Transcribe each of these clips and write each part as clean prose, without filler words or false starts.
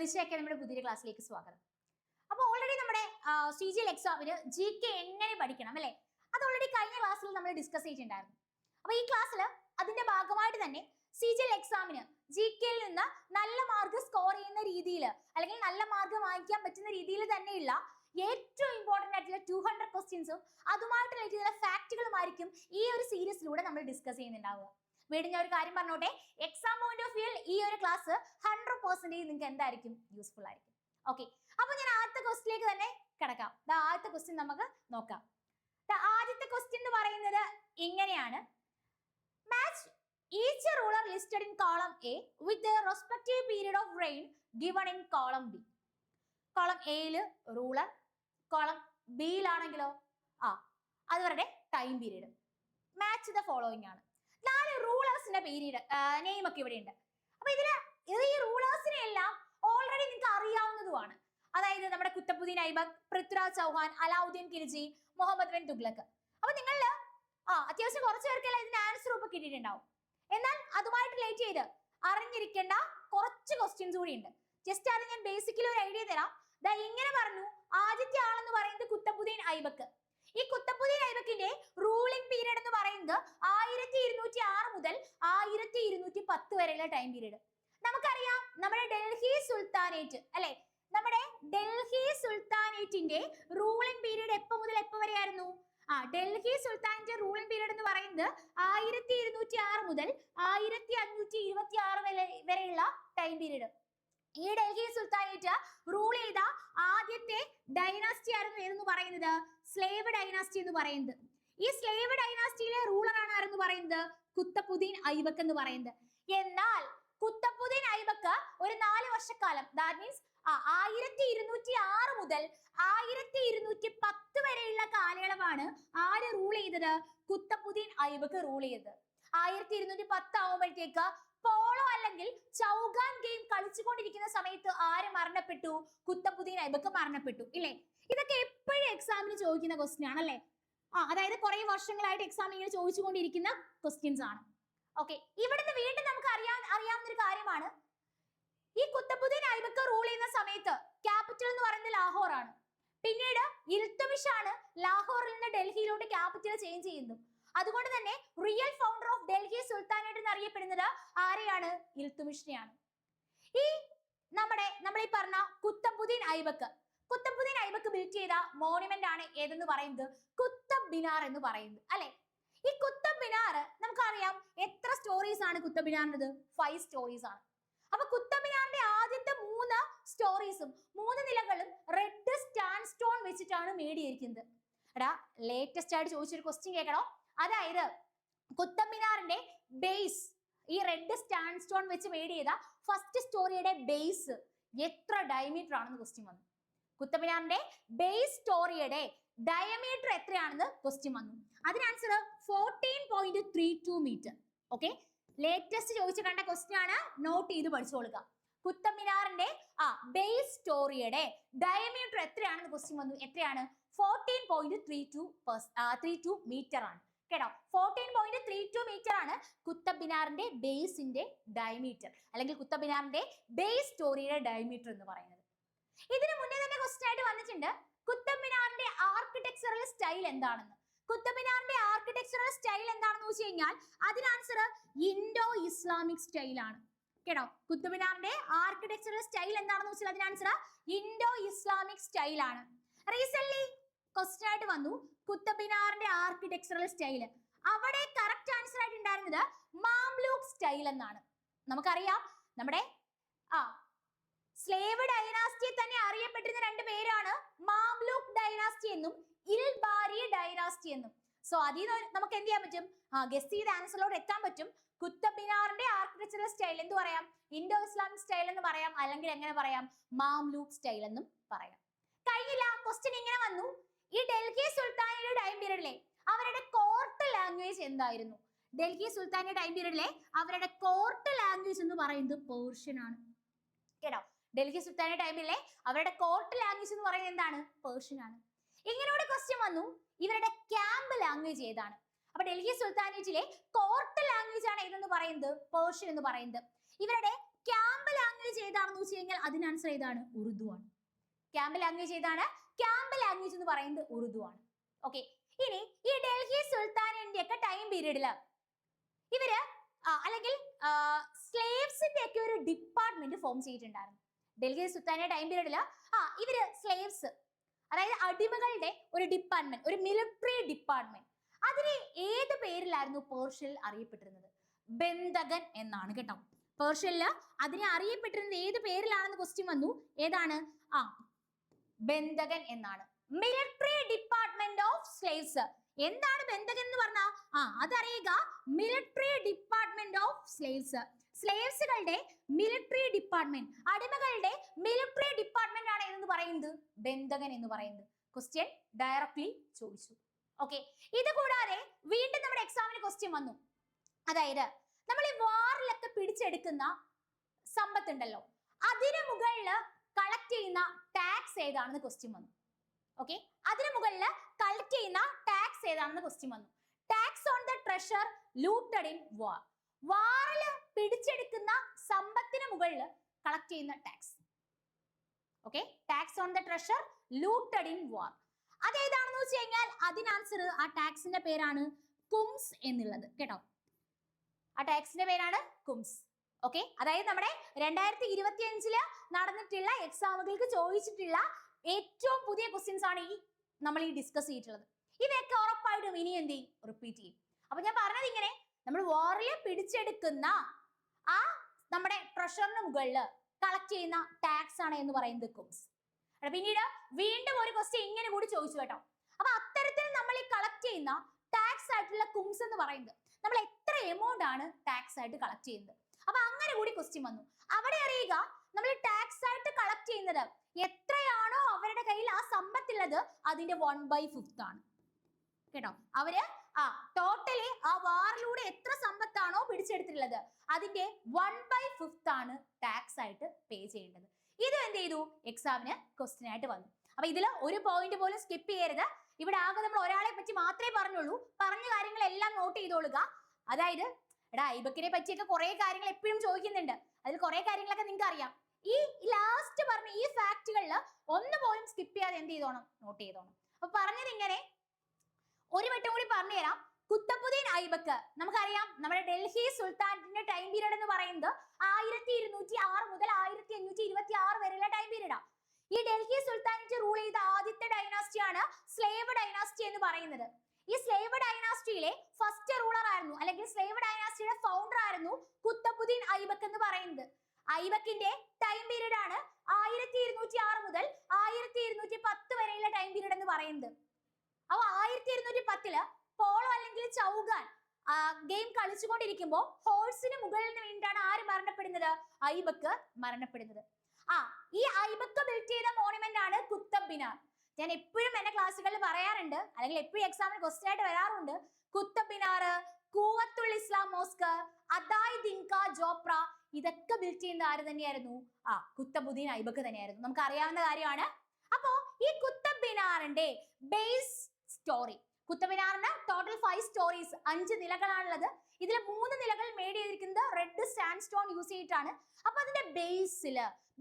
ഒളിച്ചൊക്കെ നമ്മുടെ പുതിയ ക്ലാസ്സിലേക്ക് സ്വാഗതം. അപ്പോൾ ഓൾറെഡി നമ്മുടെ CGL എക്സാമിന് GK എങ്ങനെ പഠിക്കണം അല്ലേ, അത് ഓൾറെഡി കഴിഞ്ഞ ക്ലാസ്സിൽ നമ്മൾ ഡിസ്കസ് ചെയ്തിട്ടുണ്ടായിരുന്നു. അപ്പോൾ ഈ ക്ലാസ്സിൽ അതിന്റെ ഭാഗമായിട്ട് തന്നെ CGL എക്സാമിന് GKയിൽ നിന്ന് നല്ല മാർക്ക് സ്കോർ ചെയ്യുന്ന രീതിയിൽ അല്ലെങ്കിൽ നല്ല മാർക്ക് വാങ്ങിക്കാൻ പറ്റുന്ന രീതിയിൽ തന്നെയുള്ള ഏറ്റവും ഇമ്പോർട്ടന്റ് ആയിട്ടുള്ള 200 ക്വസ്റ്റ്യൻസും അതുമായിട്ട് റിലേറ്റ് ചെയ്ത ഫാക്റ്റുകളുമായിരിക്കും ഈ ഒരു സീരീസിലൂടെ നമ്മൾ ഡിസ്കസ് ചെയ്യുന്നുണ്ടാവുക. വീണ്ടും ഞാൻ ഒരു കാര്യം പറഞ്ഞോട്ടെ, എക്സാം പോയിന്റ് ഓഫ് വ്യൂ ഈ ഒരു ക്ലാസ് 100% നിങ്ങൾക്ക് എന്തായിരിക്കും, യൂസ്ഫുൾ ആയിരിക്കും. ഓക്കെ, അപ്പൊ ഞാൻ ആദ്യത്തെ ക്വസ്റ്റിലേക്ക് തന്നെ കിടക്കാം. ആദ്യത്തെ ക്വസ്റ്റ്യൻ നമുക്ക് നോക്കാം. ആദ്യത്തെ ക്വസ്റ്റ്യൻ എന്ന് പറയുന്നത് ഇങ്ങനെയാണ്: match each ruler listed in column A with their respective period of reign given in column B. Column എയില് റൂളർ, കോളം ബിയിലാണെങ്കിലോ അതുവരുടെ time period. Match the following ആണ്. 4 റൂളേഴ്സിന്റെ പീരീഡ് നെയിം ഒക്കെ ഇവിടെ ഉണ്ട്. അപ്പൊ ഈ റൂളേഴ്സിനെ എല്ലാം ഓൾറെഡി നിങ്ങൾക്ക് അറിയാവുന്നതുമാണ്. അതായത് നമ്മുടെ കുത്തബുദ്ദീൻ ഐബക്, പൃഥ്വിരാജ് ചൗഹാൻ, അലാവുദ്ദീൻ ഖിൽജി, മുഹമ്മദ് ബിൻ തുഗ്ലക്. അപ്പൊ നിങ്ങളില് അത്യാവശ്യം കുറച്ച് പേർക്കെല്ലാം ഇതിന്റെ ആൻസർ ഇപ്പൊ കിട്ടിയിട്ടുണ്ടാവും. എന്നാൽ അതുമായിട്ട് റിലേറ്റ് ചെയ്ത് അറിഞ്ഞിരിക്കേണ്ട കുറച്ച് ക്വസ്റ്റ്യൻസ് കൂടി ഉണ്ട്. ജസ്റ്റ് അത് ഞാൻ ബേസിക്കലി ഒരു ഐഡിയ തരാം. ഇങ്ങനെ പറഞ്ഞു, ആദ്യത്തെ ആളെന്ന് പറയുന്നത് കുത്തബുദ്ദീൻ ഐബക്. ഈ കുത്തബുദ്ദീൻ ഐബക്കിന്റെ റൂളിംഗ് പീരീഡ് എന്ന് പറയുന്നത് 1206 മുതൽ 1210 വരെയുള്ള ടൈം പീരീഡ്. നമുക്കറിയാം നമ്മുടെ ഡൽഹി സുൽത്താനേറ്റ് അല്ലെ, നമ്മുടെ ഡൽഹി സുൽത്താനേറ്റിന്റെ റൂളിംഗ് പീരീഡ് എപ്പോ മുതൽ എപ്പോ വരെയായിരുന്നു? ഡൽഹി സുൽത്താനേറ്റ് റൂളിംഗ് പീരീഡ് എന്ന് പറയുന്നത് 1206 മുതൽ 1526 വരെയുള്ള ടൈം പീരീഡ്. ഈ ഡൽഹി സുൽത്താനേറ്റ് റൂൾ ചെയ്ത ആദ്യത്തെ ഡൈനാസ്റ്റി ആയിരുന്നു ഏതെന്ന് പറയുന്നത്? സ്ലേവ് ഡൈനാസ്റ്റി എന്ന് പറയുന്നത്. ഈ സ്ലേവ് ഡൈനാസ്റ്റിയിലെ റൂളർ ആണ് ആരെന്ന് പറയുന്നത്? കുത്തബുദ്ദീൻ ഐബക് എന്ന് പറയുന്നത്. എന്നാൽ കുത്തബുദ്ദീൻ ഐബക് ഒരു 4 വർഷക്കാലം, ദാറ്റ് മീൻസ് 1206 മുതൽ 1210 വരെയുള്ള കാലയളവാണ് ആര് റൂൾ ചെയ്തത്? കുത്തബുദ്ദീൻ ഐബക് റൂൾ ചെയ്തത്. 1210 ആവുമ്പോഴത്തേക്ക് പോളോ അല്ലെങ്കിൽ ചൗഗാൻ ഗെയിം കളിച്ചുകൊണ്ടിരിക്കുന്ന സമയത്ത് ആര് മരണപ്പെട്ടു? കുത്തബുദ്ദീൻ ഐബക് മരണപ്പെട്ടു. ഇല്ലേ? ഇതൊക്കെ എപ്പോഴും എക്സാമിന് ചോദിക്കുന്ന ക്വസ്റ്റ്യൻ ആണല്ലേ. അതായത് കുറെ വർഷങ്ങളായിട്ട് എക്സാം ഇങ്ങനെ ചോദിച്ചുകൊണ്ടിരിക്കുന്ന ക്വസ്റ്റ്യൻസ് ആണ്. ഓക്കെ, ഇവിടുന്ന് വീണ്ടും നമുക്ക് അറിയാവുന്ന ഒരു കാര്യമാണ്, ഈ കുത്തബുദ്ദീൻ ഐബക് റൂൾ ചെയ്യുന്ന സമയത്ത് ക്യാപിറ്റൽ എന്ന് പറയുന്നത് ലാഹോർ ആണ്. പിന്നീട് ഇൽത്തുമിഷ് ആണ് ലാഹോറിൽ നിന്ന് ഡൽഹിയിലോട്ട് ക്യാപിറ്റൽ ചേഞ്ച് ചെയ്യുന്നത്. അതുകൊണ്ട് തന്നെ real founder of Delhi sultanate എന്നറിയപ്പെടുന്നത് ആരെയാണ്? ഇൽത്തുമിഷിനെയാണ്. ഈ നമ്മൾ ഈ പറഞ്ഞ കുത്തബുദ്ദീൻ ഐബക് ബിൽഡ് ചെയ്ത മോണുമെന്റ് ആണ് ഏതെന്ന് പറയുന്നത്? കുത്തബ് മിനാർ എന്ന് പറയുന്നത് അല്ലെ. ഈ കുത്തബ് മിനാർ നമുക്കറിയാം എത്ര സ്റ്റോറീസ് ആണ് കുത്തബ് മിനാറിന്റെ? 5 സ്റ്റോറീസ് ആണ്. അപ്പൊ കുത്തബ് മിനാറിന്റെ ആദ്യത്തെ 3 സ്റ്റോറീസും 3 നിലകളും റെഡ് സ്റ്റാൻഡ് സ്റ്റോൺ വെച്ചിട്ടാണ് മേടിയിരിക്കുന്നത്. ലേറ്റസ്റ്റ് ആയിട്ട് ചോദിച്ചൊരു ക്വസ്റ്റ്യൻ കേൾക്കണോ? അതായത് കുത്തബ് മിനാറിന്റെ ബേസ്, ഈ റെഡ് സ്റ്റാൻഡ് സ്റ്റോൺ വെച്ച് മേഡ് ചെയ്ത ഫസ്റ്റ് സ്റ്റോറിയുടെ ബേസ് എത്ര ഡയമീറ്റർ ആണെന്ന് ക്വസ്റ്റ്യൻ വന്നു. കുത്തബ് മിനാറിന്റെ ബേസ് സ്റ്റോറിയുടെ ഡയമീറ്റർ എത്രയാണെന്ന് ക്വസ്റ്റ്യൻ വന്നു. അതിന് ആൻസർ 14.32 മീറ്റർ. ഓക്കെ, ലേറ്റസ്റ്റ് ചോദിച്ചു കണ്ട ക്വസ്റ്റ്യൻ ആണ്, നോട്ട് ചെയ്ത് പഠിച്ചോളുക. കുത്തബ് മിനാറിന്റെ ബേസ് സ്റ്റോറിയുടെ ഡയമീറ്റർ എത്രയാണെന്ന് ക്വസ്റ്റ്യൻ വന്നു. എത്രയാണ്? 14.32 മീറ്റർ ആണ് കേട്ടോ. 14.32 മീറ്റർ ആണ് കുത്തബ് മിനാറിന്റെ ബേസിന്റെ ഡയമീറ്റർ, അല്ലെങ്കിൽ കുത്തബ് മിനാറിന്റെ ബേസ് സ്റ്റോറിയുടെ ഡയമീറ്റർ എന്ന് പറയുന്നത്. ഇതിന് മുന്നേ തന്നെ ക്വസ്റ്റ്യൻ ആയിട്ട് വന്നിട്ടുണ്ട്, കുത്തബ് മിനാറിന്റെ ആർക്കിടെക്ചറൽ സ്റ്റൈൽ എന്താണെന്ന്. കുത്തബ് മിനാറിന്റെ ആർക്കിടെക്ചറൽ സ്റ്റൈൽ എന്താണെന്ന് വെച്ച് കഴിഞ്ഞാൽ അതിന് ആൻസർ ഇൻഡോ ഇസ്ലാമിക് സ്റ്റൈൽ ആണ് കേട്ടോ. കുത്തബ് മിനാറിന്റെ ആർക്കിടെക്ചറൽ സ്റ്റൈൽ എന്താണെന്ന് വെച്ചാൽ അതിന് ആൻസർ ഇൻഡോ ഇസ്ലാമിക് സ്റ്റൈൽ ആണ്. റീസെന്റ് ക്വസ്റ്റ്യൻ ആയിട്ട് വന്നു കുത്തബ് മിനാറിന്റെ ആർക്കിടെക്ചറൽ സ്റ്റൈൽ. അവിടെ കറക്റ്റ് ആൻസർ ആയിട്ട് ഉണ്ടായിരുന്നത് മാംലൂക്ക് സ്റ്റൈൽ എന്നാണ്. നമുക്കറിയാം നമ്മുടെ സ്ലേവ് ഡൈനാസ്റ്റിയെ തന്നെ അറിയപ്പെട്ടിരുന്ന 2 പേരാണ് മാംലൂക്ക് ഡൈനാസ്റ്റി എന്നും ഇൽബാരി ഡൈനാസ്റ്റി എന്നും. സോ അതിൽ നമുക്ക് എന്ത് ചെയ്യാൻ പറ്റും? ഗസ് ചെയ്ത ആൻസറിലോട് എത്താൻ പറ്റും. കുത്തബ് മിനാറിന്റെ ആർക്കിടെക്ചറൽ സ്റ്റൈൽ എന്ത് പറയാം? ഇൻഡോ ഇസ്ലാമിക് സ്റ്റൈൽ എന്ന് പറയാം, അല്ലെങ്കിൽ എങ്ങനെ പറയാം? മാംലൂക്ക് സ്റ്റൈൽ എന്നും പറയാം. കഴിഞ്ഞില്ല, ക്വസ്റ്റ്യൻ ഇങ്ങനെ വന്നു, ഈ ഡൽഹി സുൽത്താനയുടെ ടൈം പീരീഡിലെ അവരുടെ കോർട്ട് ലാംഗ്വേജ് എന്തായിരുന്നു? ഡൽഹി സുൽത്താനയുടെ ടൈം പീരീഡിലെ അവരുടെ കോർട്ട് ലാംഗ്വേജ് എന്ന് പറയുന്നത് പേർഷ്യൻ ആണ് കേട്ടോ. ഡൽഹി സുൽത്താനയുടെ ടൈമിലെ അവരുടെ കോർട്ട് ലാംഗ്വേജ് എന്ന് പറയുന്നത് എന്താണ്? പേർഷ്യൻ ആണ്. ഇങ്ങനെയുള്ള ക്വസ്റ്റ്യൻ വന്നു, ഇവരുടെ ക്യാമ്പ് ലാംഗ്വേജ് ഏതാണ്? അപ്പൊ ഡൽഹി സുൽത്താനേറ്റിലെ കോർട്ട് ലാംഗ്വേജ് ആണ് ഏതെന്ന് പറയുന്നത്? പേർഷ്യൻ എന്ന് പറയുന്നത്. ഇവരുടെ ക്യാമ്പ് ലാംഗ്വേജ് ഏതാണെന്ന് വെച്ച് കഴിഞ്ഞാൽ അതിന് ആൻസർ ഏതാണ്? ഉറുദു ആണ്. ക്യാമ്പ് ലാംഗ്വേജ് ഏതാണ്? ക്യാമ്പ് ലാംഗ്വേജ് എന്ന് പറയുന്നത് ഉറുദു ആണ്. ഓക്കെ, ഇനി ഈ ഡൽഹി സുൽത്താനേറ്റിന്റെ ഒക്കെ ടൈം പീരീഡില് ഇവര് അല്ലെങ്കിൽ സ്ലേവ്സിന്റെ ഒക്കെ ഒരു ഡിപ്പാർട്ട്മെന്റ് ഫോം ചെയ്തിട്ടുണ്ടായിരുന്നു. ഡൽഹി സുൽത്താനയുടെ ടൈം പീരീഡില് ഇവര് സ്ലേവ്സ്, അതായത് അടിമകളുടെ ഒരു ഡിപ്പാർട്ട്മെന്റ്, ഒരു മിലിറ്ററി ഡിപ്പാർട്ട്മെന്റ്, അതിന് ഏത് പേരിലായിരുന്നു പേർഷ്യയിൽ അറിയപ്പെട്ടിരുന്നത്? ബന്ധകൻ എന്നാണ് കേട്ടോ. പേർഷ്യയില് അതിനെ അറിയപ്പെട്ടിരുന്നത് ഏത് പേരിലാണെന്ന് ക്വസ്റ്റ്യൻ വന്നു. ഏതാണ്? ബന്ധകൻ എന്നാണ്. Military department of slaves. എന്താണ് ബന്ധകൻ എന്ന് പറഞ്ഞാ? അതറിയുക. Military department of slaves. സ്ലേവ്സുകളുടെ മിലിറ്ററി ഡിപ്പാർട്ട്മെന്റ്, അടിമകളുടെ മിലിറ്ററി ഡിപ്പാർട്ട്മെന്റ് ആണ് എന്ന് പറയുന്നത് ബന്ധകൻ എന്ന് പറയുന്നത്. ക്വസ്റ്റ്യൻ ഡയറക്ട്ലി ചോദിച്ചു. ഓക്കെ, ഇത് കൂടാതെ വീണ്ടും നമ്മുടെ എക്സാമിന് ക്വസ്റ്റ്യൻ വന്നു. അതായത് നമ്മൾ ഈ വാറിലൊക്കെ പിടിച്ചെടുക്കുന്ന സമ്പത്ത് ഉണ്ടല്ലോ, അതിന് മുകളിൽ കളക്ട് ചെയ്യുന്ന ടാക്സ് ഏതാണെന്ന് ക്വസ്റ്റ്യൻ വന്നു. ഓക്കെ, അതിന് മുകളിൽ കളക്ട് ചെയ്യുന്ന ടാക്സ് ഏതാണെന്ന് ക്വസ്റ്റ്യൻ വന്നു. Tax on the treasure looted in war. വാറില് പിടിച്ചെടുക്കുന്ന സമ്പത്തിന് മുകളിൽ കളക്ട് ചെയ്യുന്ന tax. Okay, tax on the treasure looted in war. അതേതാണെന്ന് വെച്ച് കഴിഞ്ഞാൽ അതിന് ആൻസർ, ആ ടാക്സിന്റെ പേരാണ് കുംസ് എന്നുള്ളത് കേട്ടോ. ആ ടാക്സിന്റെ പേരാണ് കുംസ്. ഓക്കെ, അതായത് നമ്മുടെ 2025 നടന്നിട്ടുള്ള എക്സാമുകൾക്ക് ചോദിച്ചിട്ടുള്ള ഏറ്റവും പുതിയ ക്വസ്റ്റ്യൻസ് ആണ് നമ്മൾ ഡിസ്കസ് ചെയ്തിട്ടുള്ളത്. ഇവയൊക്കെ ഉറപ്പായിട്ടും ഇനി എന്ത് ചെയ്യും? റിപ്പീറ്റ് ചെയ്യും. അപ്പൊ ഞാൻ പറഞ്ഞത് ഇങ്ങനെ, നമ്മൾ വാറിൽ പിടിച്ചെടുക്കുന്ന നമ്മുടെ ട്രഷറിന് മുകളിൽ കളക്ട് ചെയ്യുന്ന ടാക്സ് ആണ് എന്ന് പറയുന്നത് കുംസ്. പിന്നീട് വീണ്ടും ഒരു ക്വസ്റ്റ്യൻ ഇങ്ങനെ കൂടി ചോദിച്ചു കേട്ടോ. അപ്പൊ അത്തരത്തിൽ നമ്മൾ ഈ കളക്ട് ചെയ്യുന്ന ടാക്സ് ആയിട്ടുള്ള കുംസ് എന്ന് പറയുന്നത് നമ്മൾ എത്ര എമൗണ്ട് ആണ് ടാക്സ് ആയിട്ട് കളക്ട് ചെയ്യുന്നത്? അപ്പൊ അങ്ങനെ കൂടി ക്വസ്റ്റ്യൻ വന്നു. അവിടെ അറിയുക, നമ്മൾ ടാക്സ് ആയിട്ട് കളക്ട് ചെയ്യുന്നത് എത്രയാണോ അവരുടെ കയ്യിൽ ആ സമ്പത്തുള്ളത് അതിന്റെ 1/5 ആണ് കേട്ടോ. അവര് ടോട്ടലി ആ വാറിലൂടെ എത്ര സമ്പത്താണോ പിടിച്ചെടുത്തിട്ടുള്ളത് അതിന്റെ 1/5 ആണ് ടാക്സ് ആയിട്ട് പേ ചെയ്യേണ്ടത്. ഇത് എന്ത് ചെയ്തു? എക്സാമിന് ക്വസ്റ്റ്യൻ ആയിട്ട് വന്നു. അപ്പൊ ഇതിൽ ഒരു പോയിന്റ് പോലും സ്കിപ്പ് ചെയ്യരുത്. ഇവിടെ ആകെ നമ്മൾ ഒരാളെ പറ്റി മാത്രമേ പറഞ്ഞുള്ളൂ. പറഞ്ഞ കാര്യങ്ങളെല്ലാം നോട്ട് ചെയ്തോളുക. അതായത് ഐബക്കിനെ പറ്റിയൊക്കെ കുറെ കാര്യങ്ങൾ എപ്പോഴും ചോദിക്കുന്നുണ്ട്. അതിൽ കുറെ കാര്യങ്ങളൊക്കെ നിങ്ങൾക്ക് അറിയാം. ഈ ലാസ്റ്റ് പറഞ്ഞ ഈ ഫാക്റ്റുകളിൽ ഒന്ന് പോലും സ്കിപ്പ് ചെയ്യാതെ എന്ത് ചെയ്തോണം? നോട്ട് ചെയ്തോണം. അപ്പൊ പറഞ്ഞത് ഇങ്ങനെ ഒരു വട്ടം കൂടി പറഞ്ഞുതരാം. കുത്തബുദ്ദീൻ ഐബക്ക് നമുക്കറിയാം, നമ്മുടെ ഡൽഹി സുൽത്താനത്തിന്റെ ടൈം പീരീഡ് എന്ന് പറയുന്നത് 1206 മുതൽ 1526 വരെയുള്ള ടൈം പീരീഡാണ്. ഈ ഡൽഹി സുൽത്താനറ്റ് റൂൾ ചെയ്ത ആദ്യത്തെ ഡൈനാസ്റ്റിയാണ് സ്ലേവ് ഡൈനാസ്റ്റി എന്ന് പറയുന്നത്. ഈ സ്ലേവ് ഡൈനാസ്റ്റിയിലെ ഫസ്റ്റ് റൂളർ ആയിരുന്നു, അല്ലെങ്കിൽ സ്ലേവ് ഡൈനാസ്റ്റിയുടെ ഫൗണ്ടർ ആയിരുന്നു കുത്തബുദ്ദീൻ ഐബക്ക് എന്ന് പറയുന്നത്. ഐബക്കിന്റെ ടൈം പീരീഡ് ആണ് 1206 മുതൽ 1210 വരെയുള്ള ടൈം പീരീഡ് എന്ന് പറയുന്നത്. അപ്പൊ 1210 പോളോ അല്ലെങ്കിൽ ചൗഗാൻ ഗെയിം കളിച്ചുകൊണ്ടിരിക്കുമ്പോൾ ഹോഴ്സിന് മുകളിൽ നിന്ന് വീണിട്ടാണ് ആര് മരണപ്പെടുന്നത്? ഐബക്ക് മരണപ്പെടുന്നത്. ഈ ഐബക്ക് ബിൽഡ് ചെയ്ത മോണുമെന്റ് ആണ് കുത്തബ് മിനാർ. ഞാൻ എപ്പോഴും എന്റെ ക്ലാസ്സുകളിൽ പറയാറുണ്ട്, അല്ലെങ്കിൽ എപ്പോഴും എക്സാമിന് ക്വസ്റ്റ്യൻ ആയിട്ട് വരാറുണ്ട്. കുത്തബ് മിനാർ, കൂവത്തുൽ ഇസ്ലാം മോസ്ക്, അദായ് ദിൻക ജോപ്ര, ഇതൊക്കെ ബിൽഡ് ചെയ്യുന്ന ആര് തന്നെയായിരുന്നു? കുത്തബുദ്ദീൻ ഐബക്ക് തന്നെയായിരുന്നു. നമുക്ക് അറിയാവുന്ന കാര്യമാണ്. അപ്പോ ഈ കുത്തബ് മിനാറിന്റെ ബേസ് സ്റ്റോറി, കുത്തബ് മിനാറിന് ടോട്ടൽ 5 സ്റ്റോറീസ്, 5 നിലകളാണുള്ളത്. ഇതിൽ 3 നിലകൾ മേഡ് ചെയ്തിരിക്കുന്നത് റെഡ് സാൻഡ് സ്റ്റോൺ യൂസ് ചെയ്തിട്ടാണ്. അപ്പൊ അതിന്റെ